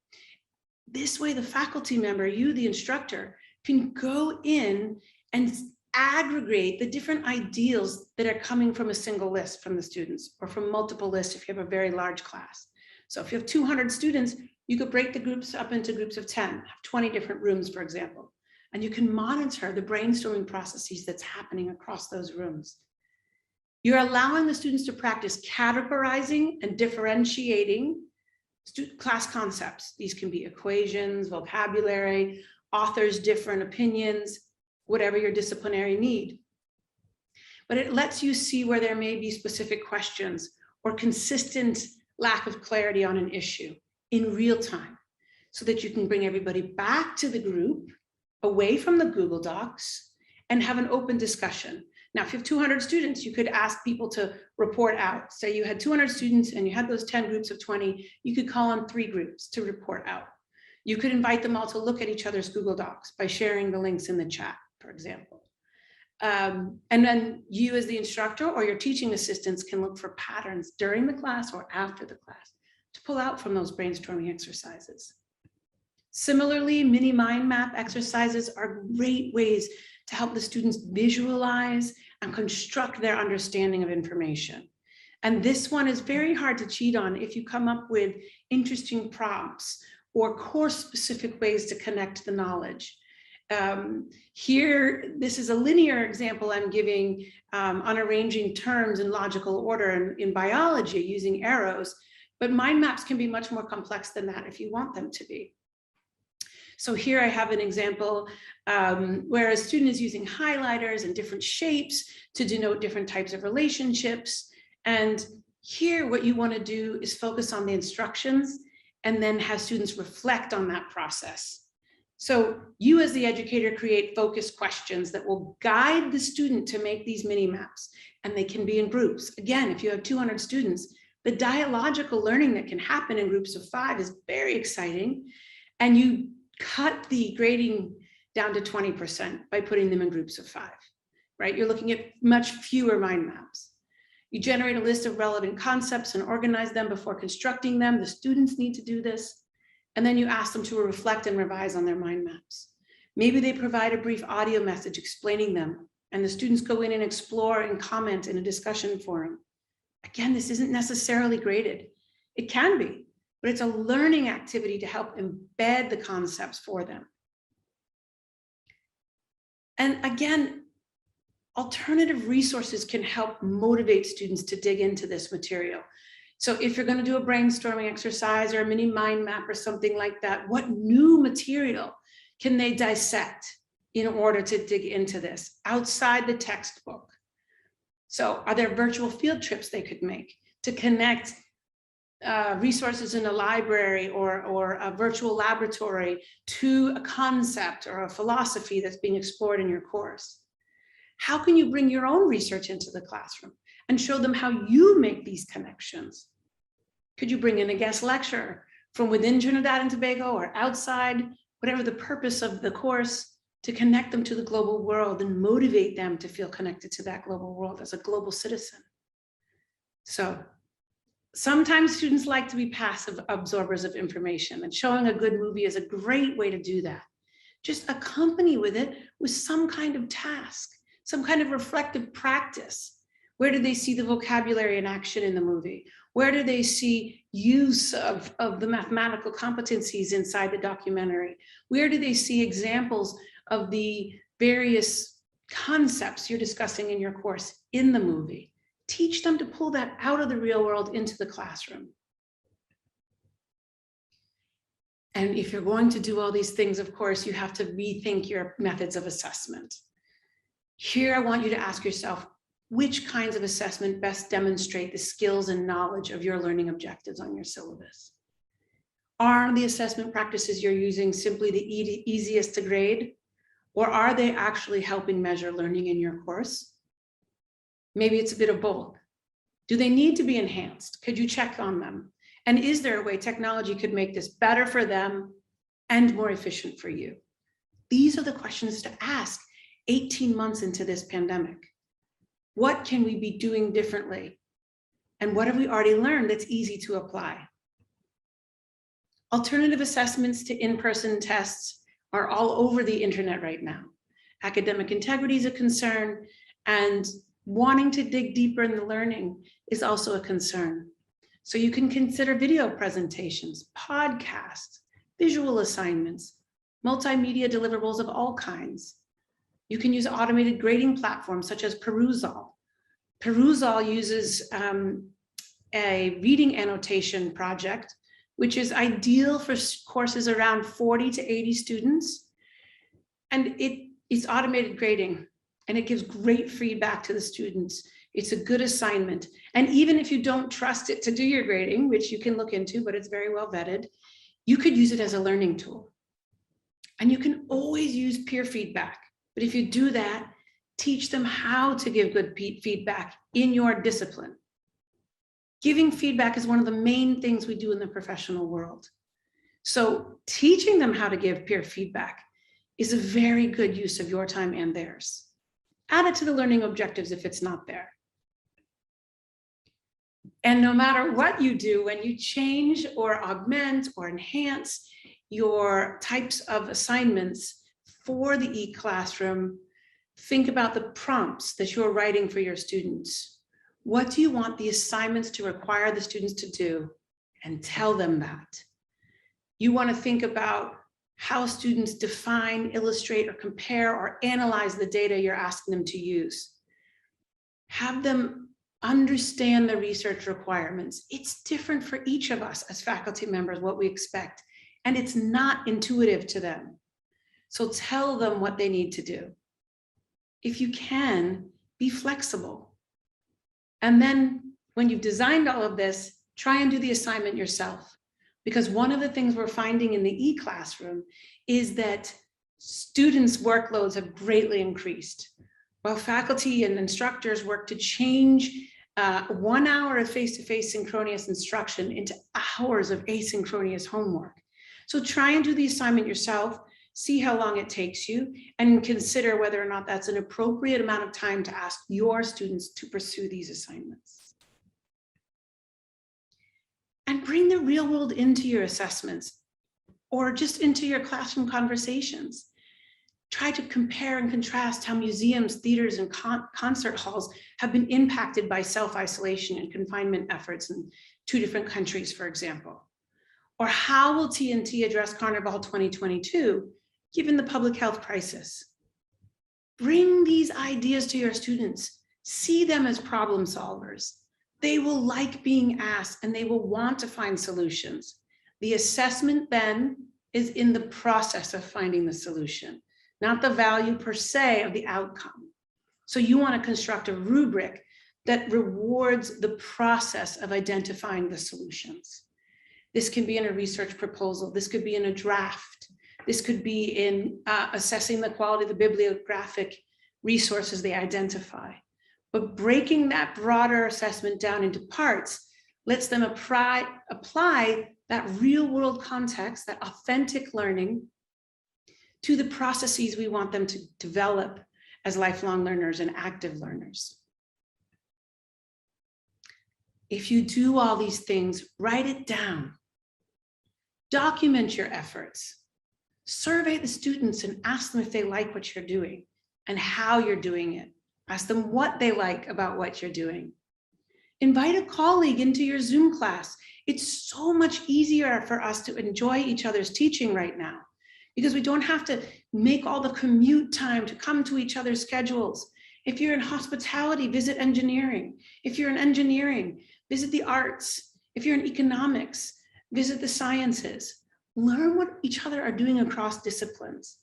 This way the faculty member, you, the instructor, can go in and aggregate the different ideals that are coming from a single list from the students or from multiple lists if you have a very large class. So if you have 200 students, you could break the groups up into groups of 10, have 20 different rooms, for example, and you can monitor the brainstorming processes that's happening across those rooms. You're allowing the students to practice categorizing and differentiating class concepts. These can be equations, vocabulary, authors' different opinions, whatever your disciplinary need. But it lets you see where there may be specific questions or consistent lack of clarity on an issue in real time so that you can bring everybody back to the group, away from the Google Docs, and have an open discussion. Now, if you have 200 students, you could ask people to report out. Say you had 200 students and you had those 10 groups of 20, you could call on 3 groups to report out. You could invite them all to look at each other's Google Docs by sharing the links in the chat, for example. And then you as the instructor or your teaching assistants can look for patterns during the class or after the class to pull out from those brainstorming exercises. Similarly, mini mind map exercises are great ways to help the students visualize and construct their understanding of information. And this one is very hard to cheat on if you come up with interesting prompts or course-specific ways to connect the knowledge. Here, this is a linear example I'm giving on arranging terms in logical order in biology using arrows, but mind maps can be much more complex than that if you want them to be. So here I have an example where a student is using highlighters and different shapes to denote different types of relationships. And here what you want to do is focus on the instructions and then have students reflect on that process. So you as the educator create focus questions that will guide the student to make these mini maps, and they can be in groups. Again, if you have 200 students, the dialogical learning that can happen in groups of 5 is very exciting, and you cut the grading down to 20% by putting them in groups of 5, right? You're looking at much fewer mind maps. You generate a list of relevant concepts and organize them before constructing them. The students need to do this. And then you ask them to reflect and revise on their mind maps. Maybe they provide a brief audio message explaining them, and the students go in and explore and comment in a discussion forum. Again, this isn't necessarily graded. It can be, but it's a learning activity to help embed the concepts for them. And again, alternative resources can help motivate students to dig into this material. So if you're going to do a brainstorming exercise or a mini mind map or something like that, what new material can they dissect in order to dig into this outside the textbook? So are there virtual field trips they could make to connect resources in a library or a virtual laboratory to a concept or a philosophy that's being explored in your course? How can you bring your own research into the classroom and show them how you make these connections? Could you bring in a guest lecturer from within Trinidad and Tobago or outside, whatever the purpose of the course, to connect them to the global world and motivate them to feel connected to that global world as a global citizen? So sometimes students like to be passive absorbers of information, and showing a good movie is a great way to do that. Just accompany with it with some kind of task, some kind of reflective practice. Where do they see the vocabulary in action in the movie? Where do they see use of the mathematical competencies inside the documentary? Where do they see examples of the various concepts you're discussing in your course in the movie? Teach them to pull that out of the real world into the classroom. And if you're going to do all these things, of course, you have to rethink your methods of assessment. Here, I want you to ask yourself, which kinds of assessment best demonstrate the skills and knowledge of your learning objectives on your syllabus? Are the assessment practices you're using simply the easiest to grade, or are they actually helping measure learning in your course? Maybe it's a bit of both. Do they need to be enhanced? Could you check on them? And is there a way technology could make this better for them and more efficient for you? These are the questions to ask 18 months into this pandemic. What can we be doing differently? And what have we already learned that's easy to apply? Alternative assessments to in-person tests are all over the internet right now. Academic integrity is a concern, and wanting to dig deeper in the learning is also a concern. So you can consider video presentations, podcasts, visual assignments, multimedia deliverables of all kinds. You can use automated grading platforms such as Perusall. Perusall uses a reading annotation project, which is ideal for courses around 40 to 80 students. And it's automated grading, and it gives great feedback to the students. It's a good assignment. And even if you don't trust it to do your grading, which you can look into, but it's very well vetted, you could use it as a learning tool. And you can always use peer feedback. But if you do that, teach them how to give good feedback in your discipline. Giving feedback is one of the main things we do in the professional world. So teaching them how to give peer feedback is a very good use of your time and theirs. Add it to the learning objectives if it's not there. And no matter what you do, when you change or augment or enhance your types of assignments for the e-classroom, think about the prompts that you're writing for your students. What do you want the assignments to require the students to do? And tell them that. You want to think about how students define, illustrate, or compare or analyze the data you're asking them to use. Have them understand the research requirements. It's different for each of us as faculty members, what we expect, and it's not intuitive to them. So tell them what they need to do. If you can, be flexible. And then when you've designed all of this, try and do the assignment yourself. Because one of the things we're finding in the e-classroom is that students' workloads have greatly increased. While faculty and instructors work to change 1 hour of face-to-face synchronous instruction into hours of asynchronous homework. So try and do the assignment yourself, see how long it takes you, and consider whether or not that's an appropriate amount of time to ask your students to pursue these assignments. And bring the real world into your assessments or just into your classroom conversations. Try to compare and contrast how museums, theaters, and concert halls have been impacted by self-isolation and confinement efforts in 2 different countries, for example. Or how will TNT address Carnival 2022, given the public health crisis? Bring these ideas to your students. See them as problem solvers. They will like being asked, and they will want to find solutions. The assessment then is in the process of finding the solution, not the value per se of the outcome. So you want to construct a rubric that rewards the process of identifying the solutions. This can be in a research proposal. This could be in a draft. This could be in assessing the quality of the bibliographic resources they identify. But breaking that broader assessment down into parts lets them apply that real world context, that authentic learning, to the processes we want them to develop as lifelong learners and active learners. If you do all these things, write it down. Document your efforts. Survey the students and ask them if they like what you're doing and how you're doing it. Ask them what they like about what you're doing. Invite a colleague into your Zoom class. It's so much easier for us to enjoy each other's teaching right now, because we don't have to make all the commute time to come to each other's schedules. If you're in hospitality, visit engineering. If you're in engineering, visit the arts. If you're in economics, visit the sciences. Learn what each other are doing across disciplines,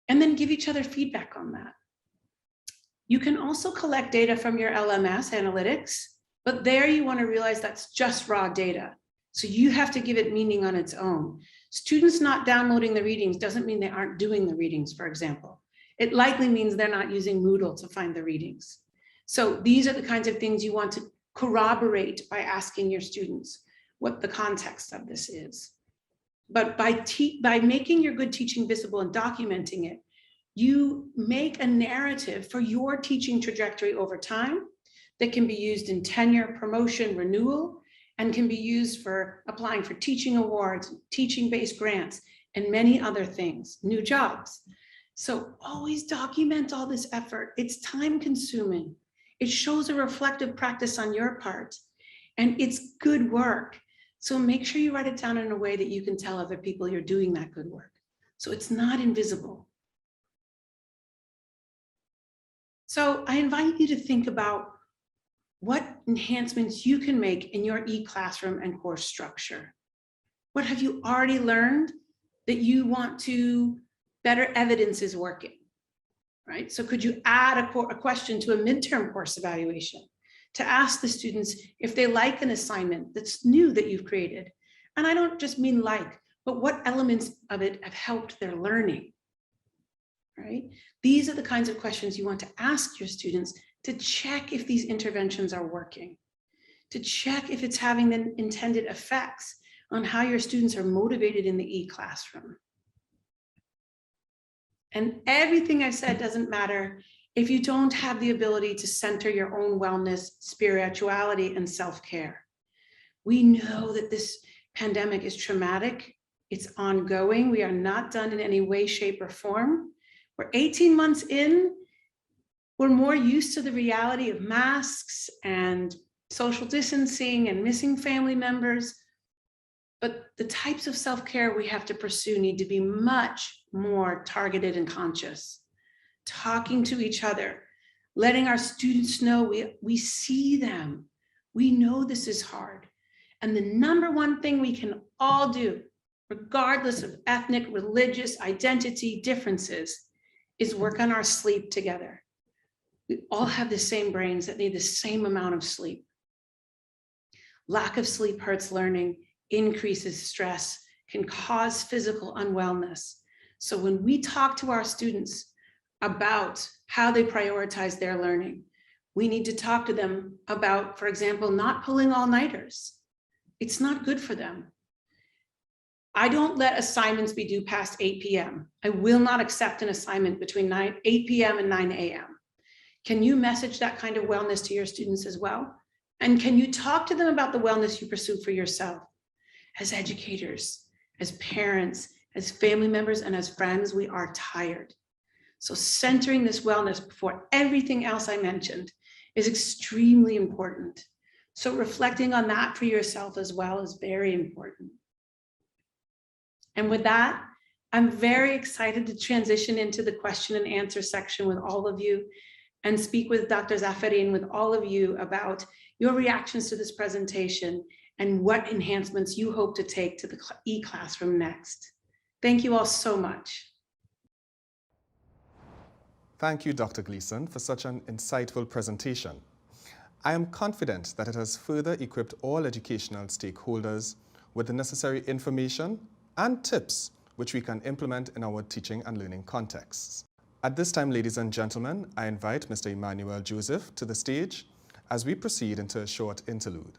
and then give each other feedback on that. You can also collect data from your LMS analytics, but there you want to realize that's just raw data. So you have to give it meaning on its own. Students not downloading the readings doesn't mean they aren't doing the readings, for example. It likely means they're not using Moodle to find the readings. So these are the kinds of things you want to corroborate by asking your students what the context of this is. But by making your good teaching visible and documenting it, you make a narrative for your teaching trajectory over time that can be used in tenure, promotion, renewal, and can be used for applying for teaching awards, teaching-based grants, and many other things, new jobs. So always document all this effort. It's time-consuming. It shows a reflective practice on your part, and it's good work. So make sure you write it down in a way that you can tell other people you're doing that good work. So it's not invisible. So I invite you to think about what enhancements you can make in your e-classroom and course structure. What have you already learned that you want to better evidence is working, right? So could you add a question to a midterm course evaluation to ask the students if they like an assignment that's new that you've created? And I don't just mean like, but what elements of it have helped their learning, right? These are the kinds of questions you want to ask your students to check if these interventions are working, to check if it's having the intended effects on how your students are motivated in the e-classroom. And everything I've said doesn't matter if you don't have the ability to center your own wellness, spirituality, and self-care. We know that this pandemic is traumatic. It's ongoing. We are not done in any way, shape, or form. We're 18 months in. We're more used to the reality of masks and social distancing and missing family members. But the types of self-care we have to pursue need to be much more targeted and conscious. Talking to each other, letting our students know we see them. We know this is hard. And the number one thing we can all do, regardless of ethnic, religious, identity differences, is work on our sleep together. We all have the same brains that need the same amount of sleep. Lack of sleep hurts learning, increases stress, can cause physical unwellness. So when we talk to our students about how they prioritize their learning, we need to talk to them about, for example, not pulling all-nighters. It's not good for them. I don't let assignments be due past 8 p.m. I will not accept an assignment between 8 p.m. and 9 a.m. Can you message that kind of wellness to your students as well? And can you talk to them about the wellness you pursue for yourself? As educators, as parents, as family members, and as friends, we are tired. So centering this wellness before everything else I mentioned is extremely important. So reflecting on that for yourself as well is very important. And with that, I'm very excited to transition into the question and answer section with all of you and speak with Dr. Zafarin, with all of you, about your reactions to this presentation and what enhancements you hope to take to the e-classroom next. Thank you all so much. Thank you, Dr. Gleason, for such an insightful presentation. I am confident that it has further equipped all educational stakeholders with the necessary information and tips which we can implement in our teaching and learning contexts. At this time, ladies and gentlemen, I invite Mr. Emmanuel Joseph to the stage as we proceed into a short interlude.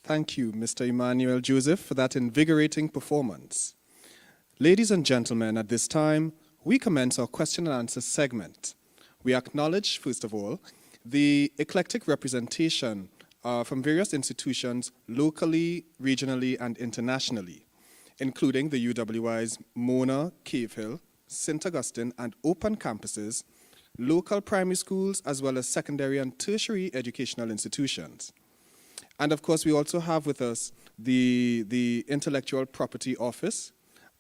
Thank you, Mr. Emmanuel Joseph, for that invigorating performance. Ladies and gentlemen, at this time, we commence our question and answer segment. We acknowledge, first of all, the eclectic representation from various institutions locally, regionally, and internationally, including the UWI's Mona, Cave Hill, St. Augustine, and open campuses, local primary schools, as well as secondary and tertiary educational institutions. And of course, we also have with us the Intellectual Property Office,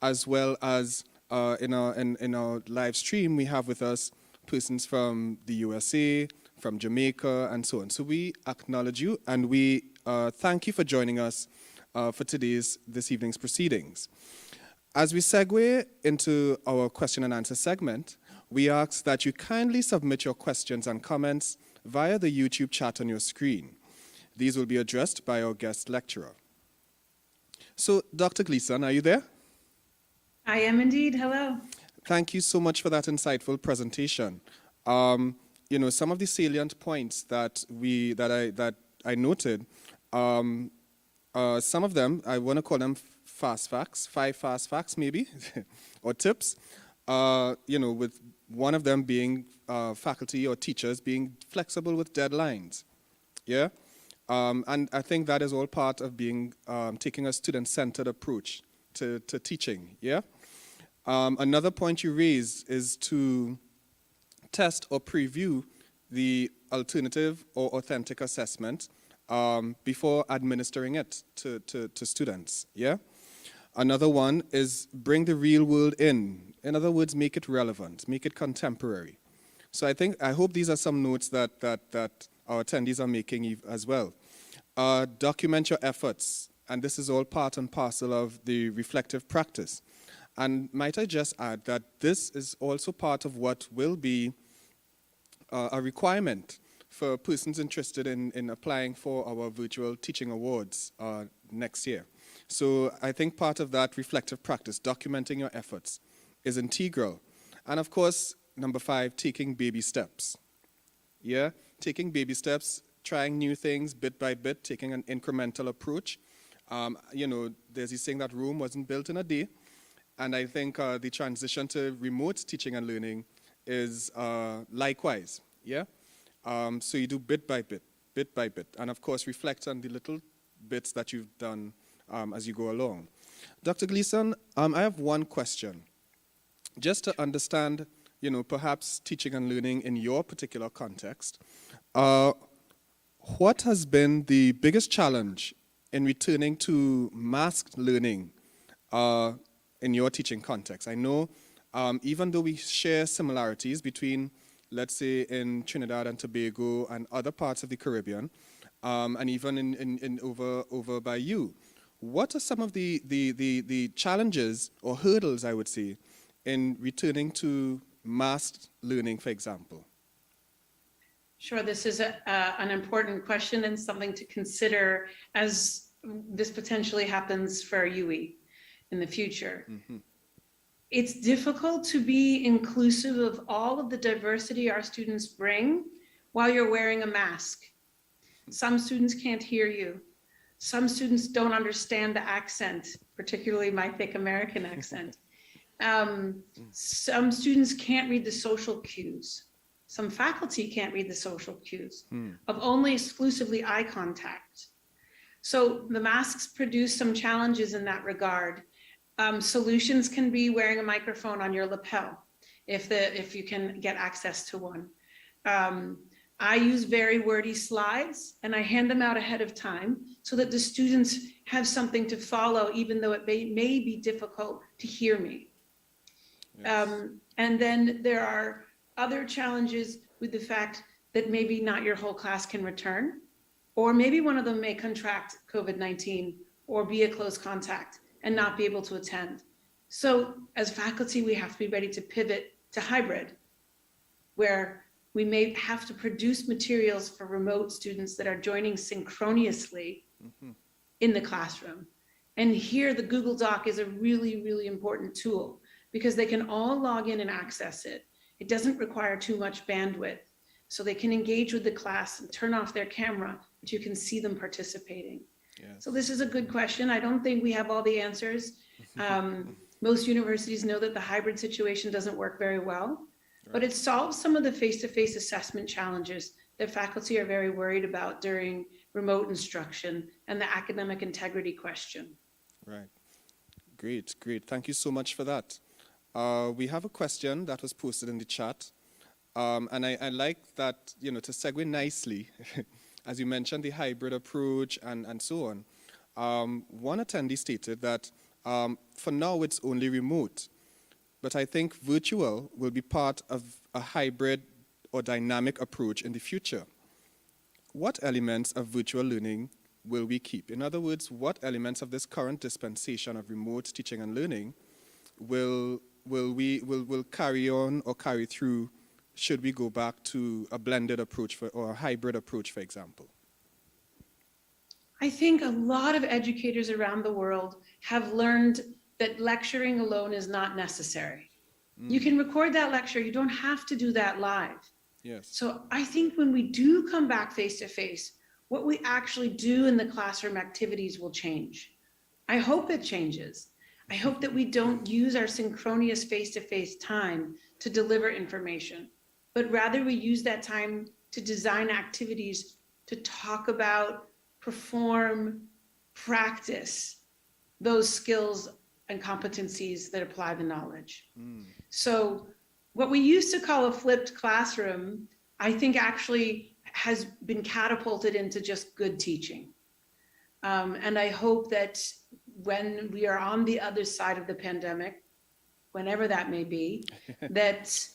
as well as in our live stream, we have with us persons from the USA, from Jamaica, and so on. So we acknowledge you, and we thank you for joining us for this evening's proceedings. As we segue into our question and answer segment, we ask that you kindly submit your questions and comments via the YouTube chat on your screen. These will be addressed by our guest lecturer. So, Dr. Gleason, are you there? I am indeed. Hello. Thank you so much for that insightful presentation. You know, some of the salient points that I noted, some of them, I want to call them fast facts, 5 fast facts maybe, or tips, you know, with one of them being faculty or teachers being flexible with deadlines, yeah? And I think that is all part of being, taking a student-centered approach to teaching, yeah? Another point you raised is to test or preview the alternative or authentic assessment before administering it to students, yeah? Another one is bring the real world in. In other words, make it relevant, make it contemporary. So I hope these are some notes that our attendees are making as well. Document your efforts, and this is all part and parcel of the reflective practice. And might I just add that this is also part of what will be a requirement for persons interested in applying for our virtual teaching awards next year. So I think part of that reflective practice, documenting your efforts, is integral. And of course, number 5, taking baby steps. Yeah, taking baby steps, trying new things bit by bit, taking an incremental approach. You know, there's this saying that Rome wasn't built in a day. And I think the transition to remote teaching and learning is likewise, yeah? So you do bit by bit, and of course reflect on the little bits that you've done as you go along. Dr. Gleason, I have one question. Just to understand, you know, perhaps teaching and learning in your particular context, what has been the biggest challenge in returning to masked learning in your teaching context? I know even though we share similarities between, let's say, in Trinidad and Tobago and other parts of the Caribbean, and even in over by you, what are some of the challenges or hurdles, I would say, in returning to masked learning, for example? Sure, this is an important question and something to consider as this potentially happens for UWI in the future. Mm-hmm. It's difficult to be inclusive of all of the diversity our students bring while you're wearing a mask. Some students can't hear you. Some students don't understand the accent, particularly my thick American accent. Some students can't read the social cues. Some faculty can't read the social cues of only exclusively eye contact. So the masks produce some challenges in that regard. Solutions can be wearing a microphone on your lapel, if you can get access to one. I use very wordy slides and I hand them out ahead of time so that the students have something to follow, even though it may be difficult to hear me. Yes. And then there are other challenges with the fact that maybe not your whole class can return, or maybe one of them may contract COVID-19 or be a close contact and not be able to attend. So as faculty, we have to be ready to pivot to hybrid, where we may have to produce materials for remote students that are joining synchronously in the classroom. And here the Google Doc is a really, really important tool because they can all log in and access it. It doesn't require too much bandwidth. So they can engage with the class and turn off their camera, but you can see them participating. Yes. So this is a good question. I don't think we have all the answers. Most universities know that the hybrid situation doesn't work very well, but it solves some of the face-to-face assessment challenges that faculty are very worried about during remote instruction and the academic integrity question. Right. Great, great. Thank you so much for that. We have a question that was posted in the chat. And I like that, to segue nicely, as you mentioned, the hybrid approach and so on. One attendee stated that for now it's only remote, but I think virtual will be part of a hybrid or dynamic approach in the future. What elements of virtual learning will we keep? In other words, what elements of this current dispensation of remote teaching and learning will carry on or carry through should we go back to a blended approach or a hybrid approach, for example? I think a lot of educators around the world have learned that lecturing alone is not necessary. You can record that lecture, you don't have to do that live. Yes. So I think when we do come back face to face, what we actually do in the classroom activities will change. I hope it changes. I hope that we don't use our synchronous face-to-face time to deliver information, but rather we use that time to design activities to talk about, perform, practice those skills and competencies that apply the knowledge. So what we used to call a flipped classroom, I think actually has been catapulted into just good teaching. And I hope that when we are on the other side of the pandemic, whenever that may be, that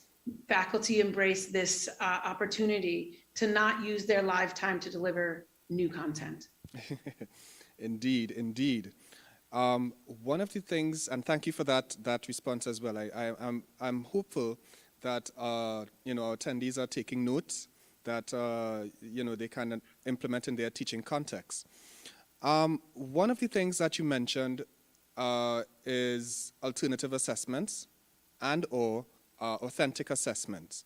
faculty embrace this opportunity to not use their live time to deliver new content. Indeed, indeed. One of the things, and thank you for that response as well. I'm hopeful that our attendees are taking notes that they can implement in their teaching context. One of the things that you mentioned is alternative assessments and/or authentic assessments.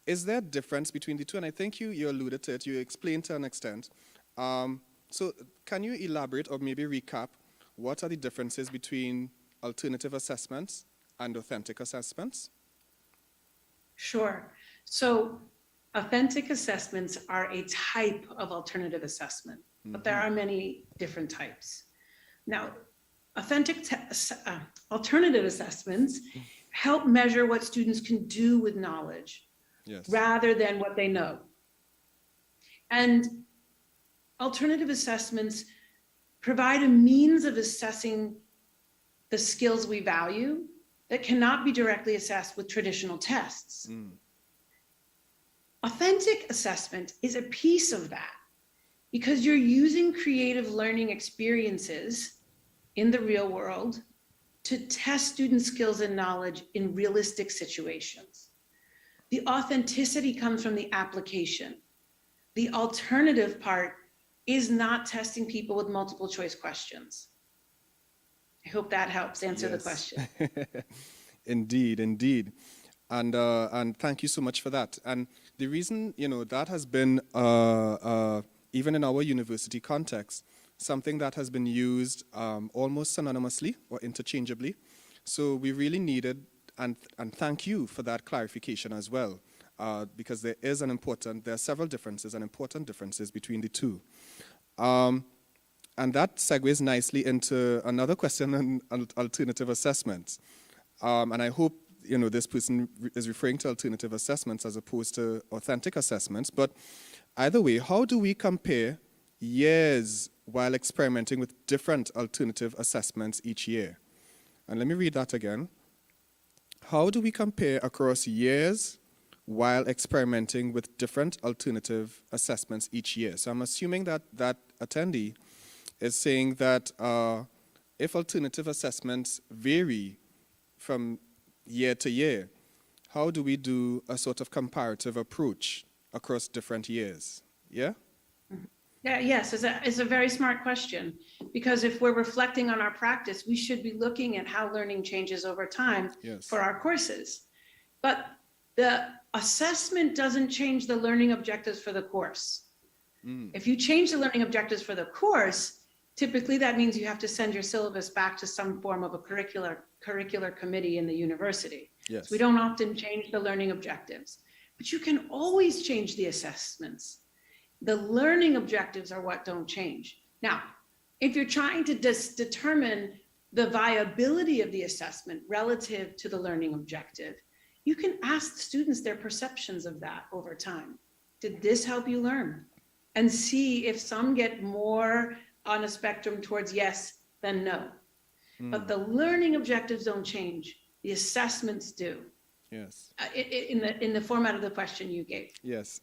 Is there a difference between the two? And I think you alluded to it, you explained to an extent. So can you elaborate or maybe recap what are the differences between alternative assessments and authentic assessments? Sure. So authentic assessments are a type of alternative assessment, but there are many different types. Now, alternative assessments help measure what students can do with knowledge rather than what they know. And alternative assessments provide a means of assessing the skills we value that cannot be directly assessed with traditional tests. Authentic assessment is a piece of that because you're using creative learning experiences in the real world to test student skills and knowledge in realistic situations. The authenticity comes from the application. The alternative part is not testing people with multiple choice questions. I hope that helps answer the question. Indeed, indeed. And thank you so much for that. And the reason, that has been, even in our university context, something that has been used almost synonymously or interchangeably. So we really needed, and thank you for that clarification as well, because there are several differences and important differences between the two. And that segues nicely into another question on alternative assessments. And I hope, this person is referring to alternative assessments as opposed to authentic assessments. But either way, how do we compare years while experimenting with different alternative assessments each year? And let me read that again. How do we compare across years while experimenting with different alternative assessments each year? So I'm assuming that that attendee is saying that if alternative assessments vary from year to year, how do we do a sort of comparative approach across different years? Yeah? Yeah, yes, it's a very smart question, because if we're reflecting on our practice, we should be looking at how learning changes over time for our courses. But the assessment doesn't change the learning objectives for the course. If you change the learning objectives for the course, typically that means you have to send your syllabus back to some form of a curricular committee in the university. Yes. So we don't often change the learning objectives, but you can always change the assessments. The learning objectives are what don't change. Now, if you're trying to determine the viability of the assessment relative to the learning objective, you can ask students their perceptions of that over time. Did this help you learn? And see if some get more on a spectrum towards yes than no. But the learning objectives don't change. The assessments do. Yes. In the format of the question you gave. Yes,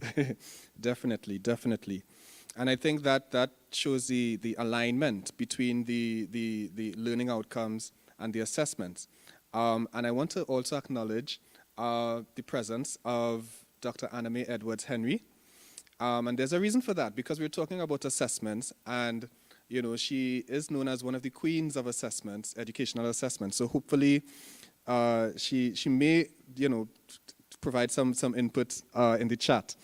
definitely, definitely. And I think that shows the alignment between the learning outcomes and the assessments. And I want to also acknowledge the presence of Dr. Anna Mae Edwards-Henry. And there's a reason for that, because we're talking about assessments, and you know, she is known as one of the queens of assessments, educational assessments. So hopefully she may, you know, provide some input in the chat.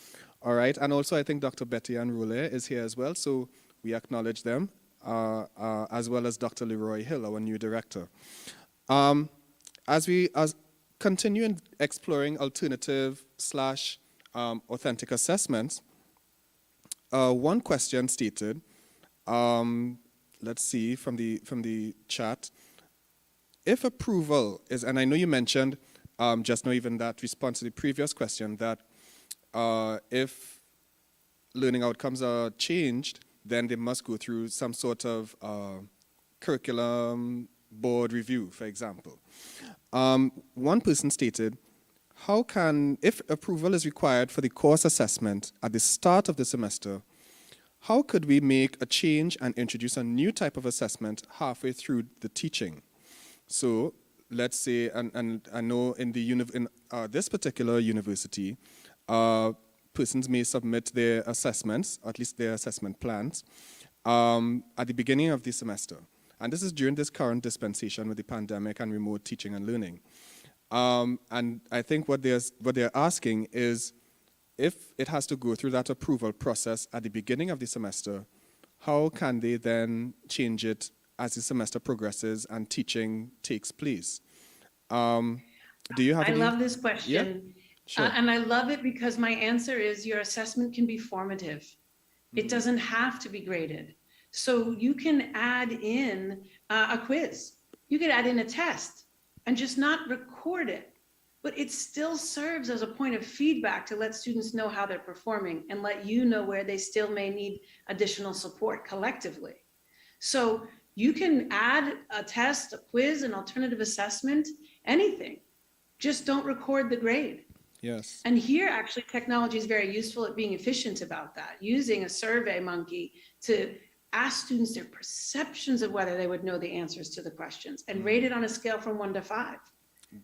All right, and also I think Dr. Betty Ann Roller is here as well, so we acknowledge them, as well as Dr. Leroy Hill, our new director. As we continue in exploring alternative / authentic assessments, one question stated, let's see from the chat, if approval is, and I know you mentioned just now even that response to the previous question, that if learning outcomes are changed, then they must go through some sort of curriculum board review, for example. One person stated, how can, if approval is required for the course assessment at the start of the semester, how could we make a change and introduce a new type of assessment halfway through the teaching? So let's say, and I know in this particular university, persons may submit their assessments, at least their assessment plans, at the beginning of the semester. And this is during this current dispensation with the pandemic and remote teaching and learning. And I think what they're asking is, if it has to go through that approval process at the beginning of the semester, how can they then change it as the semester progresses and teaching takes place? Do you have I love this question. Yeah? Sure. And I love it because my answer is your assessment can be formative. It doesn't have to be graded. So you can add in a quiz. You could add in a test and just not record it. But it still serves as a point of feedback to let students know how they're performing and let you know where they still may need additional support collectively. So you can add a test, a quiz, an alternative assessment, anything. Just don't record the grade. Yes. And here, actually, technology is very useful at being efficient about that, using a survey monkey to ask students their perceptions of whether they would know the answers to the questions and rate it on a scale from 1 to 5.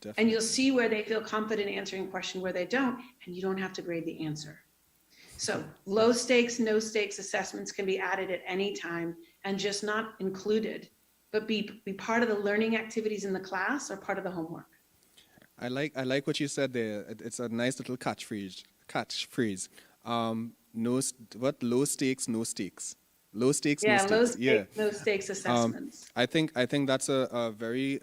Definitely. And you'll see where they feel confident answering a question, where they don't, and you don't have to grade the answer. So low stakes, no stakes assessments can be added at any time and just not included, but be part of the learning activities in the class or part of the homework. I like what you said there. It's a nice little catchphrase. Low stakes, no stakes. Low stakes, no stakes. No stakes assessments. I think that's a very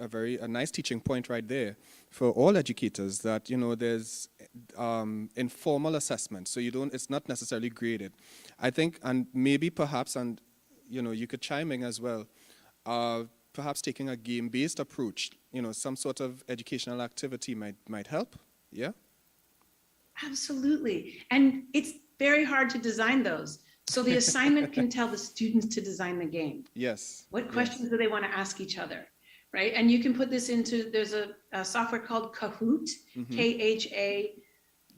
nice teaching point right there for all educators, that you know there's informal assessment, so it's not necessarily graded. I think, and maybe perhaps, and you know, you could chime in as well. Perhaps taking a game-based approach, you know, some sort of educational activity might help. Yeah. Absolutely, and it's very hard to design those. So the assignment can tell the students to design the game. Yes. What questions do they want to ask each other, right? And you can put this into, there's a software called Kahoot, K-H-A,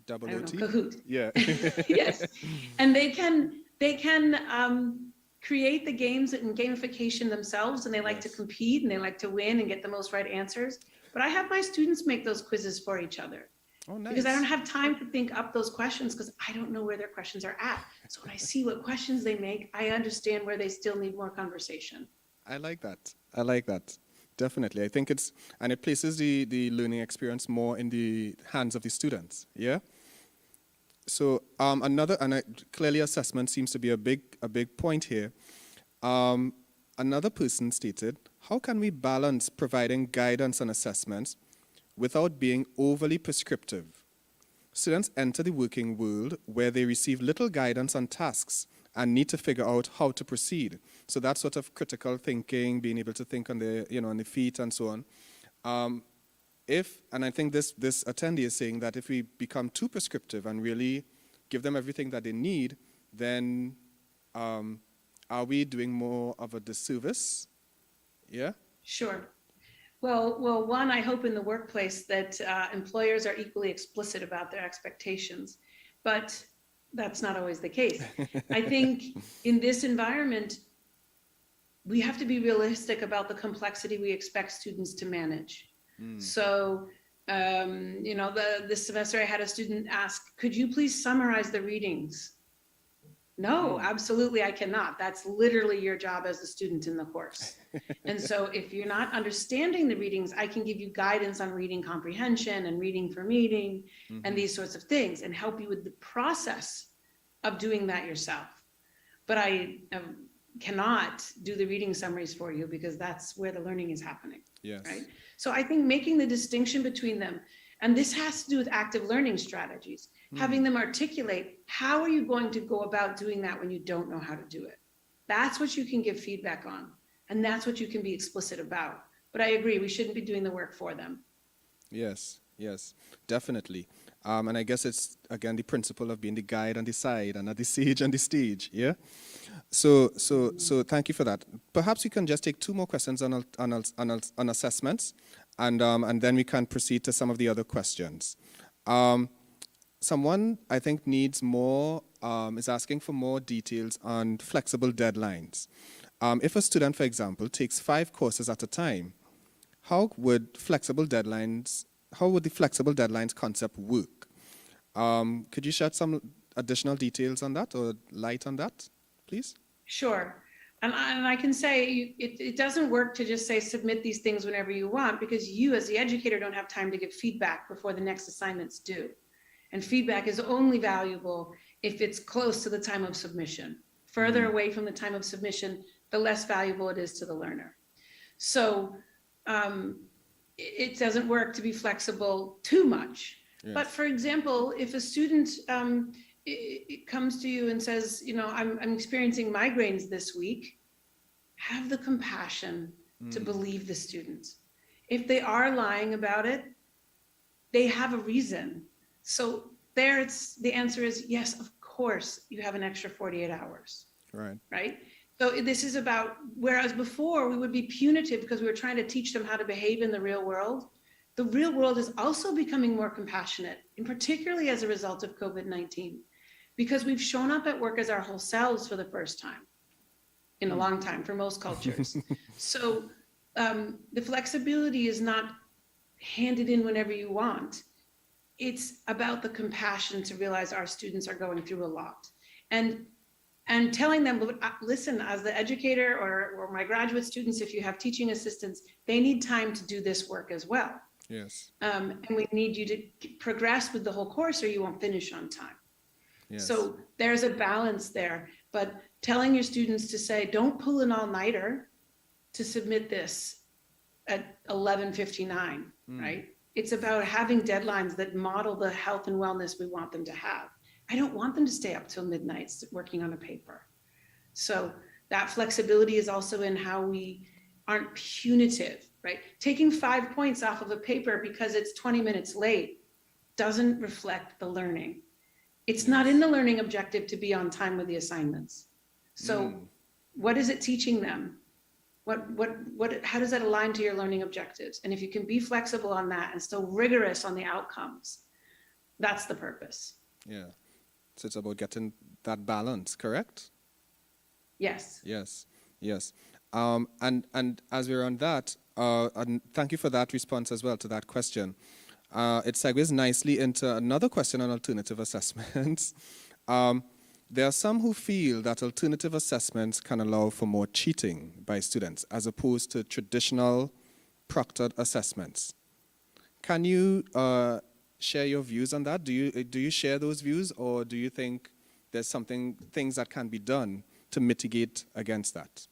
Kahoot. Yeah. Yes, and they can create the games and gamification themselves, and they like to compete and they like to win and get the most right answers. But I have my students make those quizzes for each other. Oh, nice. Because I don't have time to think up those questions because I don't know where their questions are at. So when I see what questions they make, I understand where they still need more conversation. I like that. Definitely. I think and it places the learning experience more in the hands of the students. Yeah? So clearly assessment seems to be a big point here. Another person stated, how can we balance providing guidance on assessments without being overly prescriptive? Students enter the working world where they receive little guidance on tasks and need to figure out how to proceed. So that sort of critical thinking, being able to think on on the feet and so on. And I think this attendee is saying that if we become too prescriptive and really give them everything that they need, then are we doing more of a disservice? Yeah? Sure. Well, one, I hope in the workplace that employers are equally explicit about their expectations, but that's not always the case. I think in this environment, we have to be realistic about the complexity we expect students to manage. So, this semester I had a student ask, could you please summarize the readings? No, absolutely I cannot. That's literally your job as a student in the course. And so if you're not understanding the readings, I can give you guidance on reading comprehension and reading for meeting and these sorts of things and help you with the process of doing that yourself. But I cannot do the reading summaries for you because that's where the learning is happening. Yes. Right. So I think making the distinction between them, and this has to do with active learning strategies, having them articulate, how are you going to go about doing that when you don't know how to do it? That's what you can give feedback on. And that's what you can be explicit about. But I agree, we shouldn't be doing the work for them. Yes, definitely. And I guess it's, again, the principle of being the guide on the side and not the sage on the stage, yeah? So thank you for that. Perhaps we can just take two more questions on assessments, and then we can proceed to some of the other questions. Someone, I think, needs more, is asking for more details on flexible deadlines. If a student, for example, takes 5 courses at a time, how would the flexible deadlines concept work? Could you shed some additional details on that or light on that, please? Sure. And I can say it doesn't work to just say submit these things whenever you want, because you as the educator don't have time to give feedback before the next assignment's due. And feedback is only valuable if it's close to the time of submission. Further away from the time of submission, the less valuable it is to the learner. So it doesn't work to be flexible too much. Yes. But for example, if a student it comes to you and says, I'm experiencing migraines this week, have the compassion to believe the students. If they are lying about it, they have a reason. So the answer is yes, of course, you have an extra 48 hours. Right? So this is about, whereas before we would be punitive because we were trying to teach them how to behave in the real world, the real world is also becoming more compassionate, and particularly as a result of COVID-19, because we've shown up at work as our whole selves for the first time in a long time for most cultures. So the flexibility is not handed in whenever you want. It's about the compassion to realize our students are going through a lot. And telling them, listen, as the educator or my graduate students, if you have teaching assistants, they need time to do this work as well. Yes. And we need you to progress with the whole course or you won't finish on time. Yes. So there's a balance there, but telling your students to say, don't pull an all-nighter to submit this at 11:59, right? It's about having deadlines that model the health and wellness we want them to have. I don't want them to stay up till midnight working on a paper. So that flexibility is also in how we aren't punitive, right? Taking 5 points off of a paper because it's 20 minutes late doesn't reflect the learning. It's not in the learning objective to be on time with the assignments. So what is it teaching them? How does that align to your learning objectives? And if you can be flexible on that and still rigorous on the outcomes, that's the purpose. Yeah. So it's about getting that balance, correct? Yes. Yes. And as we're on that, and thank you for that response as well to that question. It segues nicely into another question on alternative assessments. There are some who feel that alternative assessments can allow for more cheating by students as opposed to traditional proctored assessments. Can you share your views on that? Do you share those views, or do you think there's things that can be done to mitigate against that?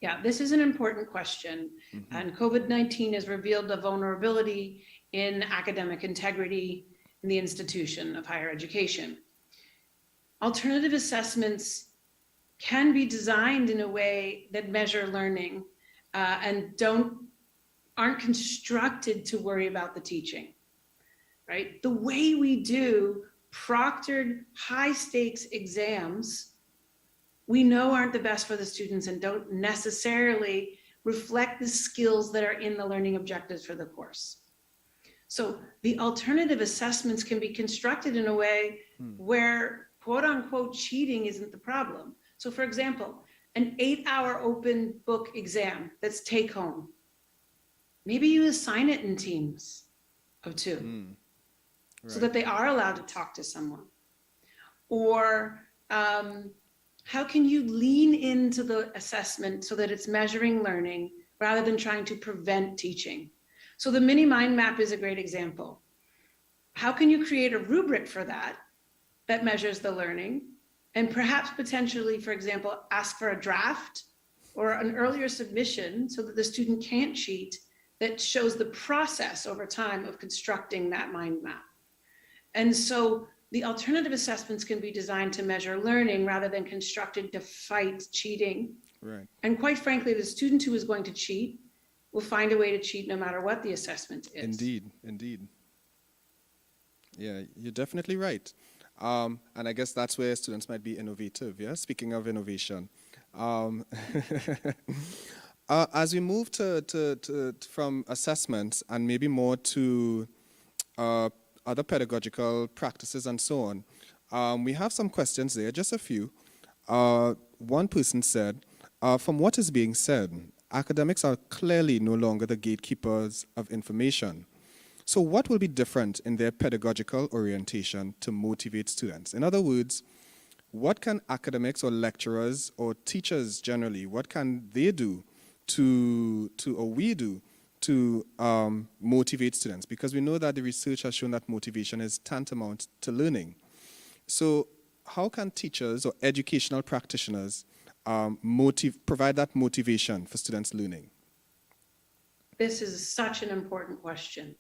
Yeah, this is an important question. And COVID-19 has revealed a vulnerability in academic integrity in the institution of higher education. Alternative assessments can be designed in a way that measure learning and aren't constructed to worry about the teaching, right? The way we do proctored high stakes exams, we know aren't the best for the students and don't necessarily reflect the skills that are in the learning objectives for the course. So the alternative assessments can be constructed in a way where quote unquote cheating isn't the problem. So for example, an 8-hour open book exam that's take home, maybe you assign it in teams of 2 so that they are allowed to talk to someone. Or how can you lean into the assessment so that it's measuring learning rather than trying to prevent teaching? So the mini mind map is a great example. How can you create a rubric for that measures the learning, and perhaps potentially, for example, ask for a draft or an earlier submission so that the student can't cheat, that shows the process over time of constructing that mind map. And so the alternative assessments can be designed to measure learning rather than constructed to fight cheating. Right. And quite frankly, the student who is going to cheat will find a way to cheat no matter what the assessment is. Indeed, indeed. Yeah, you're definitely right. And I guess that's where students might be innovative, yeah? Speaking of innovation. As we move from assessments and maybe more to other pedagogical practices and so on, we have some questions there, just a few. One person said, from what is being said, academics are clearly no longer the gatekeepers of information. So what will be different in their pedagogical orientation to motivate students? In other words, what can academics or lecturers or teachers generally, what can they do or we do to motivate students? Because we know that the research has shown that motivation is tantamount to learning. So how can teachers or educational practitioners provide that motivation for students learning? This is such an important question.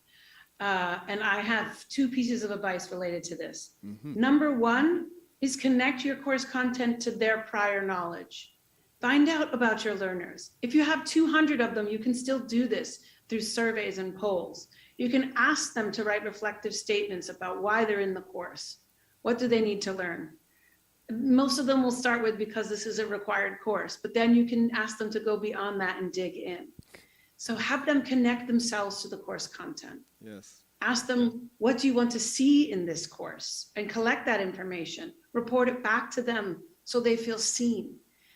And I have 2 pieces of advice related to this. Number 1 is connect your course content to their prior knowledge. Find out about your learners. If you have 200 of them, you can still do this through surveys and polls. You can ask them to write reflective statements about why they're in the course. What do they need to learn? Most of them will start with, because this is a required course, but then you can ask them to go beyond that and dig in. So have them connect themselves to the course content. Yes. Ask them, what do you want to see in this course? And collect that information, report it back to them so they feel seen.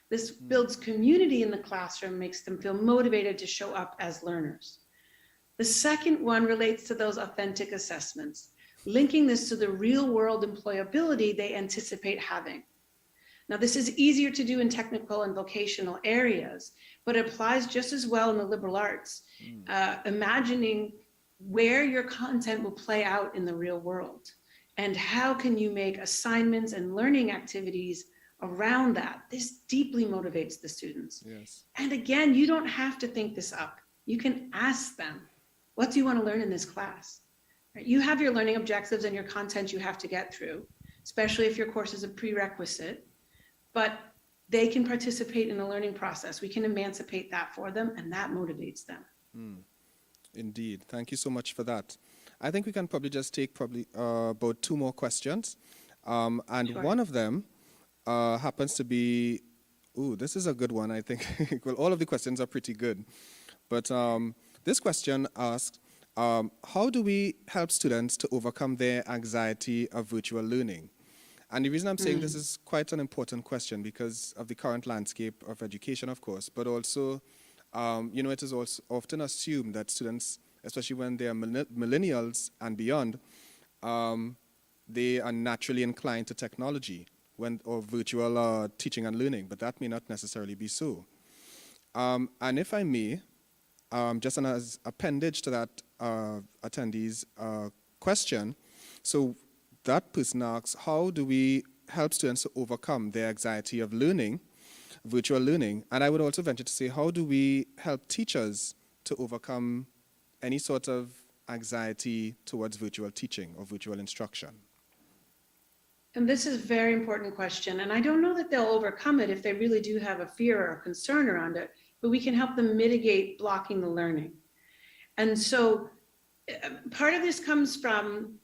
This builds community in the classroom, makes them feel motivated to show up as learners. The second one relates to those authentic assessments, linking this to the real world employability they anticipate having. Now, this is easier to do in technical and vocational areas, but it applies just as well in the liberal arts. Imagining where your content will play out in the real world, and how can you make assignments and learning activities around that. This deeply motivates the students. Yes. And again, you don't have to think this up. You can ask them, what do you want to learn in this class? Right? You have your learning objectives and your content you have to get through, especially if your course is a prerequisite, but they can participate in the learning process. We can emancipate that for them, and that motivates them. Indeed. Thank you so much for that. I think we can probably just take about 2 more questions. And Sure. one of them happens to be, this is a good one, I think. Well, all of the questions are pretty good. But this question asks, how do we help students to overcome their anxiety of virtual learning? And the reason I'm saying this is quite an important question because of the current landscape of education, of course, but also, it is also often assumed that students, especially when they are millennials and beyond, they are naturally inclined to technology or virtual teaching and learning, but that may not necessarily be so. And if I may, just as appendage to that attendee's question, so that person asks, how do we help students to overcome their anxiety of learning, virtual learning? And I would also venture to say, how do we help teachers to overcome any sort of anxiety towards virtual teaching or virtual instruction? And this is a very important question. And I don't know that they'll overcome it if they really do have a fear or a concern around it, but we can help them mitigate blocking the learning. And so part of this comes from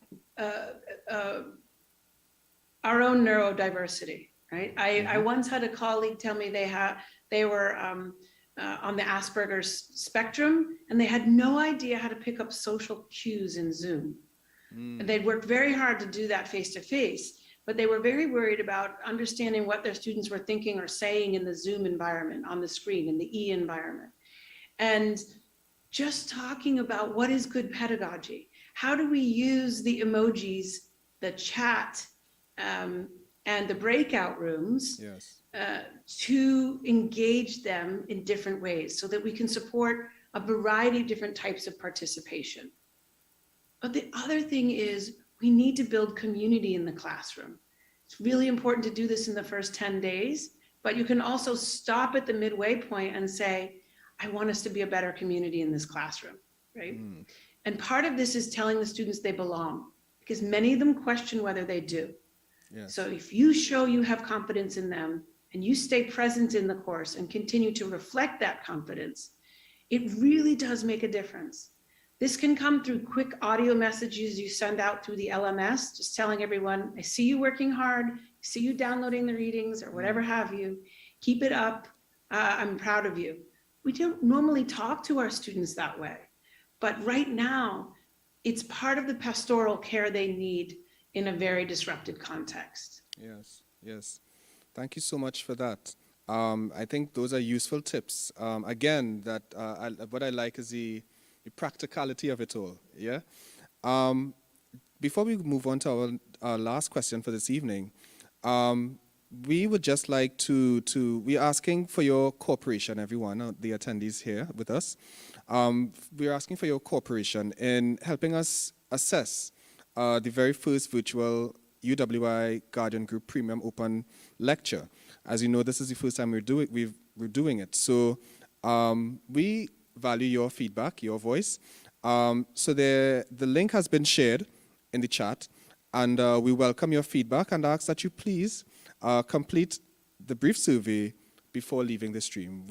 our own neurodiversity, right? I once had a colleague tell me they were on the Asperger's spectrum, and they had no idea how to pick up social cues in Zoom. And they'd worked very hard to do that face-to-face, but they were very worried about understanding what their students were thinking or saying in the Zoom environment, on the screen, in the E environment. And just talking about what is good pedagogy. How do we use the emojis, the chat, and the breakout rooms to engage them in different ways so that we can support a variety of different types of participation. But the other thing is we need to build community in the classroom. It's really important to do this in the first 10 days, but you can also stop at the midway point and say, I want us to be a better community in this classroom, right? And part of this is telling the students they belong, because many of them question whether they do. So if you show you have confidence in them and you stay present in the course and continue to reflect that confidence, it really does make a difference. This can come through quick audio messages you send out through the LMS, just telling everyone, I see you working hard, I see you downloading the readings or whatever have you, keep it up, I'm proud of you. We don't normally talk to our students that way, but right now, it's part of the pastoral care they need in a very disrupted context. Yes, yes. Thank you so much for that. I think those are useful tips. Again, what I like is the practicality of it all, yeah? Before we move on to our last question for this evening, we would just like we're asking for your cooperation, everyone, the attendees here with us. We're asking for your cooperation in helping us assess the very first virtual UWI Guardian Group Premium Open Lecture. As you know, this is the first time we're doing it. So we value your feedback, your voice. So the link has been shared in the chat, and we welcome your feedback and ask that you please complete the brief survey before leaving the stream.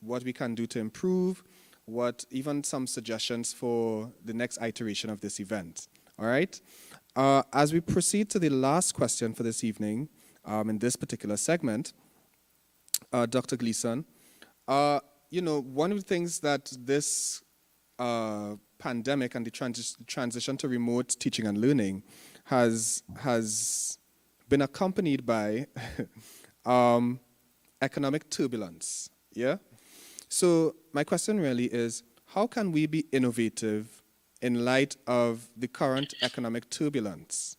What we can do to improve, even some suggestions for the next iteration of this event. All right. As we proceed to the last question for this evening, in this particular segment, Dr. Gleason, one of the things that this pandemic and the transition to remote teaching and learning has been accompanied by economic turbulence. Yeah. So my question really is, how can we be innovative in light of the current economic turbulence?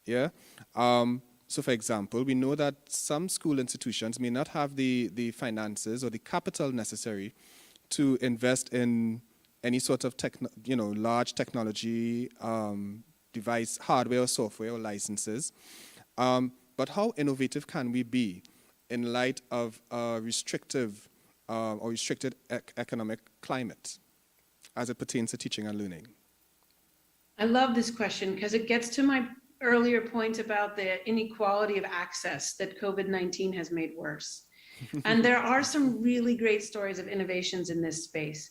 Yeah. So for example, we know that some school institutions may not have the finances or the capital necessary to invest in any sort of large technology device, hardware or software or licenses. But how innovative can we be in light of a restricted economic climate as it pertains to teaching and learning? I love this question because it gets to my earlier point about the inequality of access that COVID-19 has made worse. And there are some really great stories of innovations in this space.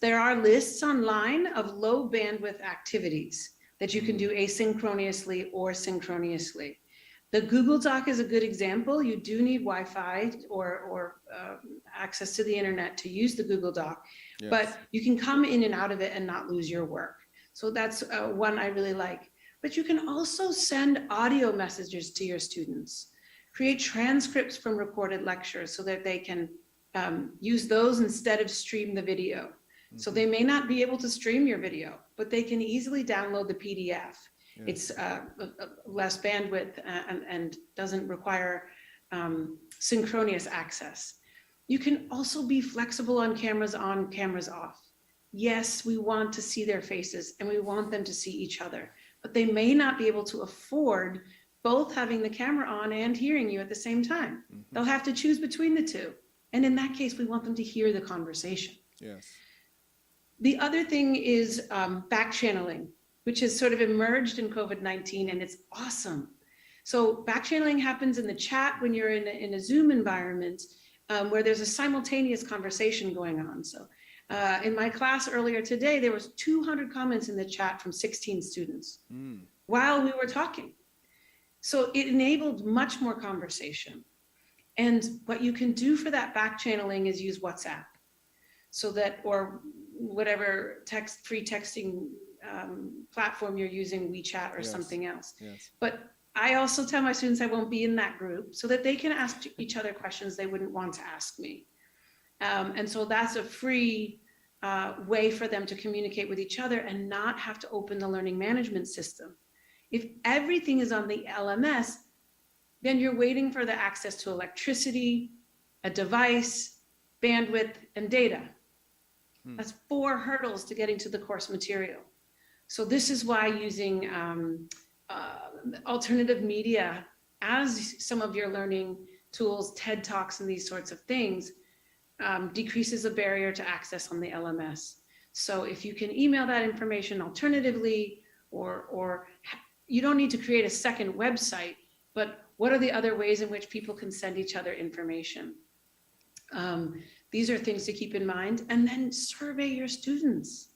There are lists online of low bandwidth activities that you can do asynchronously or synchronously. The Google Doc is a good example. You do need Wi-Fi or access to the internet to use the Google Doc, yes. But you can come in and out of it and not lose your work. So that's one I really like. But you can also send audio messages to your students, create transcripts from recorded lectures so that they can use those instead of stream the video. Mm-hmm. So they may not be able to stream your video, but they can easily download the PDF. Yeah. It's less bandwidth and doesn't require synchronous access. You can also be flexible on, cameras off. Yes, we want to see their faces and we want them to see each other, but they may not be able to afford both having the camera on and hearing you at the same time. They'll have to choose between the two. And in that case, we want them to hear the conversation. Yes. The other thing is back channeling, which has sort of emerged in COVID-19, and it's awesome. So back channeling happens in the chat when you're in a Zoom environment where there's a simultaneous conversation going on. So in my class earlier today, there was 200 comments in the chat from 16 students while we were talking. So it enabled much more conversation. And what you can do for that back channeling is use WhatsApp, so that, or whatever free texting platform you're using, WeChat or something else. Yes. But I also tell my students I won't be in that group so that they can ask each other questions they wouldn't want to ask me. And so that's a free way for them to communicate with each other and not have to open the learning management system. If everything is on the LMS, then you're waiting for the access to electricity, a device, bandwidth, and data. That's 4 hurdles to getting to the course material. So this is why using alternative media as some of your learning tools, TED Talks and these sorts of things, decreases the barrier to access on the LMS. So if you can email that information alternatively, or you don't need to create a second website, but what are the other ways in which people can send each other information? These are things to keep in mind. And then survey your students.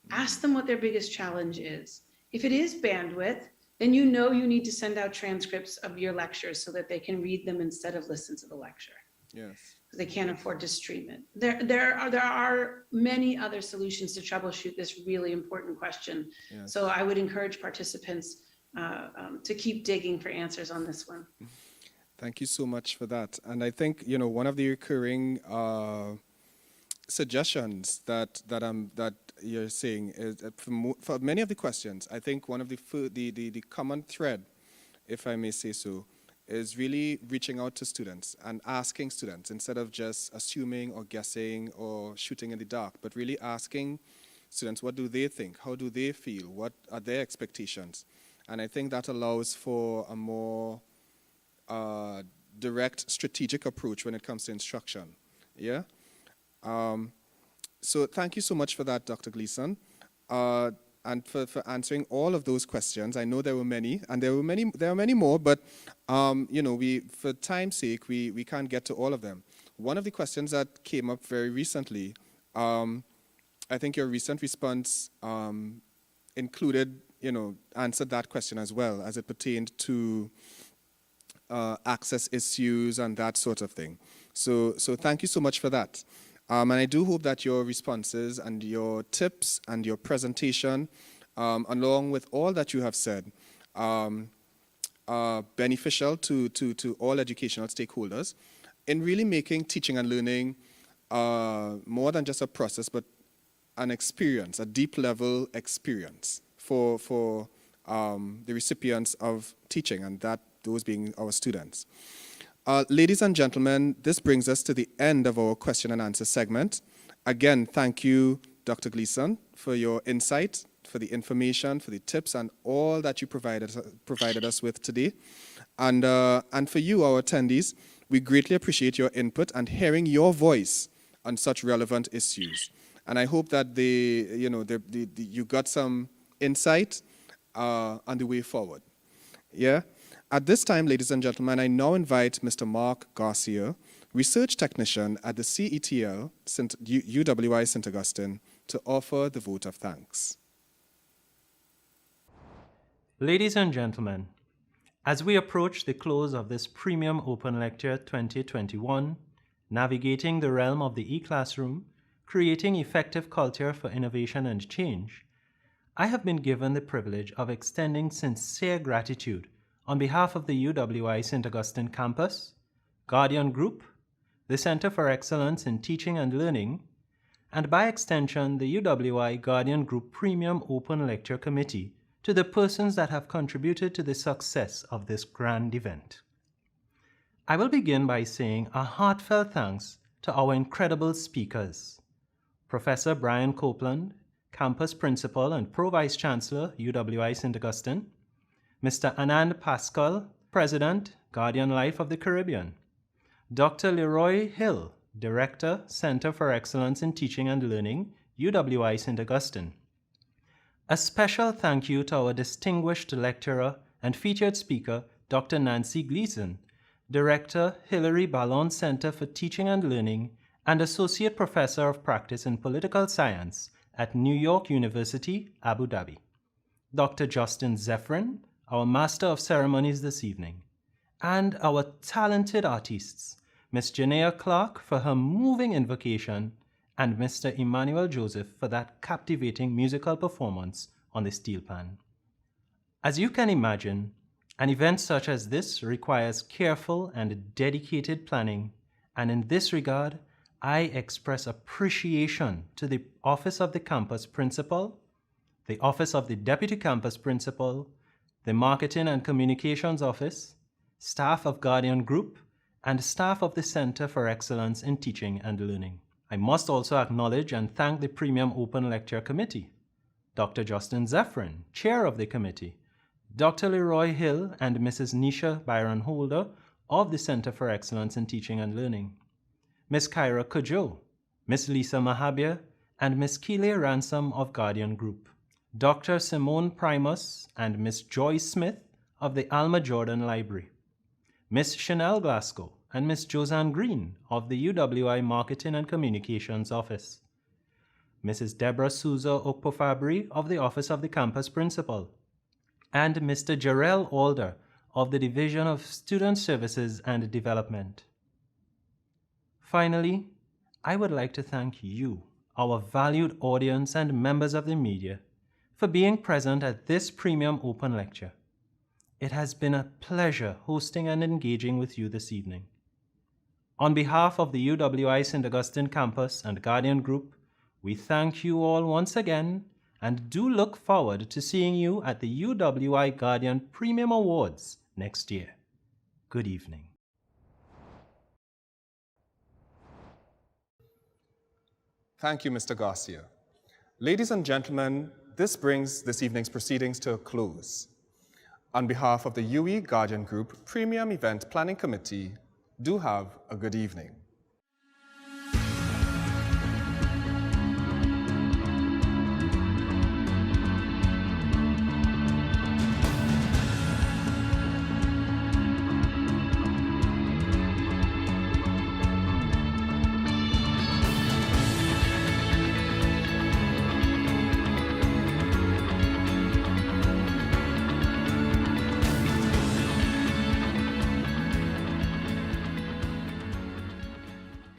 Ask them what their biggest challenge is. If it is bandwidth, then you know you need to send out transcripts of your lectures so that they can read them instead of listen to the lecture. Yes. Because they can't afford to stream it. There are many other solutions to troubleshoot this really important question. Yes. So I would encourage participants to keep digging for answers on this one. Thank you so much for that. And I think, you know, one of the recurring suggestions that you're saying is that for many of the questions, I think one of the common thread, if I may say so, is really reaching out to students and asking students instead of just assuming or guessing or shooting in the dark, but really asking students, what do they think? How do they feel? What are their expectations? And I think that allows for a more direct strategic approach when it comes to instruction. Yeah. So thank you so much for that, Dr. Gleason, and for answering all of those questions. I know there were many, and there are many more, but you know, for time's sake, we can't get to all of them. One of the questions that came up very recently, I think your recent response included, you know, answered that question as well as it pertained to access issues and that sort of thing. So thank you so much for that. And I do hope that your responses and your tips and your presentation, along with all that you have said, are beneficial to all educational stakeholders in really making teaching and learning more than just a process, but an experience, a deep level experience for the recipients of teaching, and those being our students. Ladies and gentlemen, this brings us to the end of our question and answer segment. Again, thank you, Dr. Gleason, for your insight, for the information, for the tips, and all that you provided us with today. And for you, our attendees, we greatly appreciate your input and hearing your voice on such relevant issues. And I hope that you got some insight on the way forward. Yeah. At this time, ladies and gentlemen, I now invite Mr. Mark Garcia, Research Technician at the CETL, UWI St. Augustine, to offer the vote of thanks. Ladies and gentlemen, as we approach the close of this Premium Open Lecture 2021, Navigating the Realm of the E-Classroom, Creating Effective Culture for Innovation and Change, I have been given the privilege of extending sincere gratitude on behalf of the UWI St. Augustine Campus, Guardian Group, the Center for Excellence in Teaching and Learning, and by extension the UWI Guardian Group Premium Open Lecture Committee to the persons that have contributed to the success of this grand event. I will begin by saying a heartfelt thanks to our incredible speakers, Professor Brian Copeland, Campus Principal and Pro-Vice Chancellor, UWI St. Augustine, Mr. Anand Pascal, President, Guardian Life of the Caribbean, Dr. Leroy Hill, Director, Center for Excellence in Teaching and Learning, UWI St. Augustine. A special thank you to our distinguished lecturer and featured speaker, Dr. Nancy Gleason, Director, Hilary Ballon Centre for Teaching and Learning and Associate Professor of Practice in Political Science at New York University, Abu Dhabi. Dr. Justin Zephyrin, our Master of Ceremonies this evening, and our talented artists, Miss Janea Clark for her moving invocation, and Mr. Emmanuel Joseph for that captivating musical performance on the steel pan. As you can imagine, an event such as this requires careful and dedicated planning, and in this regard, I express appreciation to the Office of the Campus Principal, the Office of the Deputy Campus Principal, the Marketing and Communications Office, staff of Guardian Group, and staff of the Center for Excellence in Teaching and Learning. I must also acknowledge and thank the Premium Open Lecture Committee, Dr. Justin Zephyrin, Chair of the committee, Dr. Leroy Hill and Mrs. Nisha Byron Holder of the Center for Excellence in Teaching and Learning, Ms. Kyra Kujo, Ms. Lisa Mahabia, and Ms. Keelia Ransom of Guardian Group, Dr. Simone Primus and Ms. Joy Smith of the Alma Jordan Library, Ms. Chanel Glasgow and Ms. Josanne Green of the UWI Marketing and Communications Office, Mrs. Deborah Souza Okpofabri of the Office of the Campus Principal, and Mr. Jarrell Alder of the Division of Student Services and Development. Finally, I would like to thank you, our valued audience and members of the media, for being present at this Premium Open Lecture. It has been a pleasure hosting and engaging with you this evening. On behalf of the UWI St. Augustine Campus and Guardian Group, we thank you all once again and do look forward to seeing you at the UWI Guardian Premium Awards next year. Good evening. Thank you, Mr. Garcia. Ladies and gentlemen, this brings this evening's proceedings to a close. On behalf of the UE Guardian Group Premium Event Planning Committee, do have a good evening.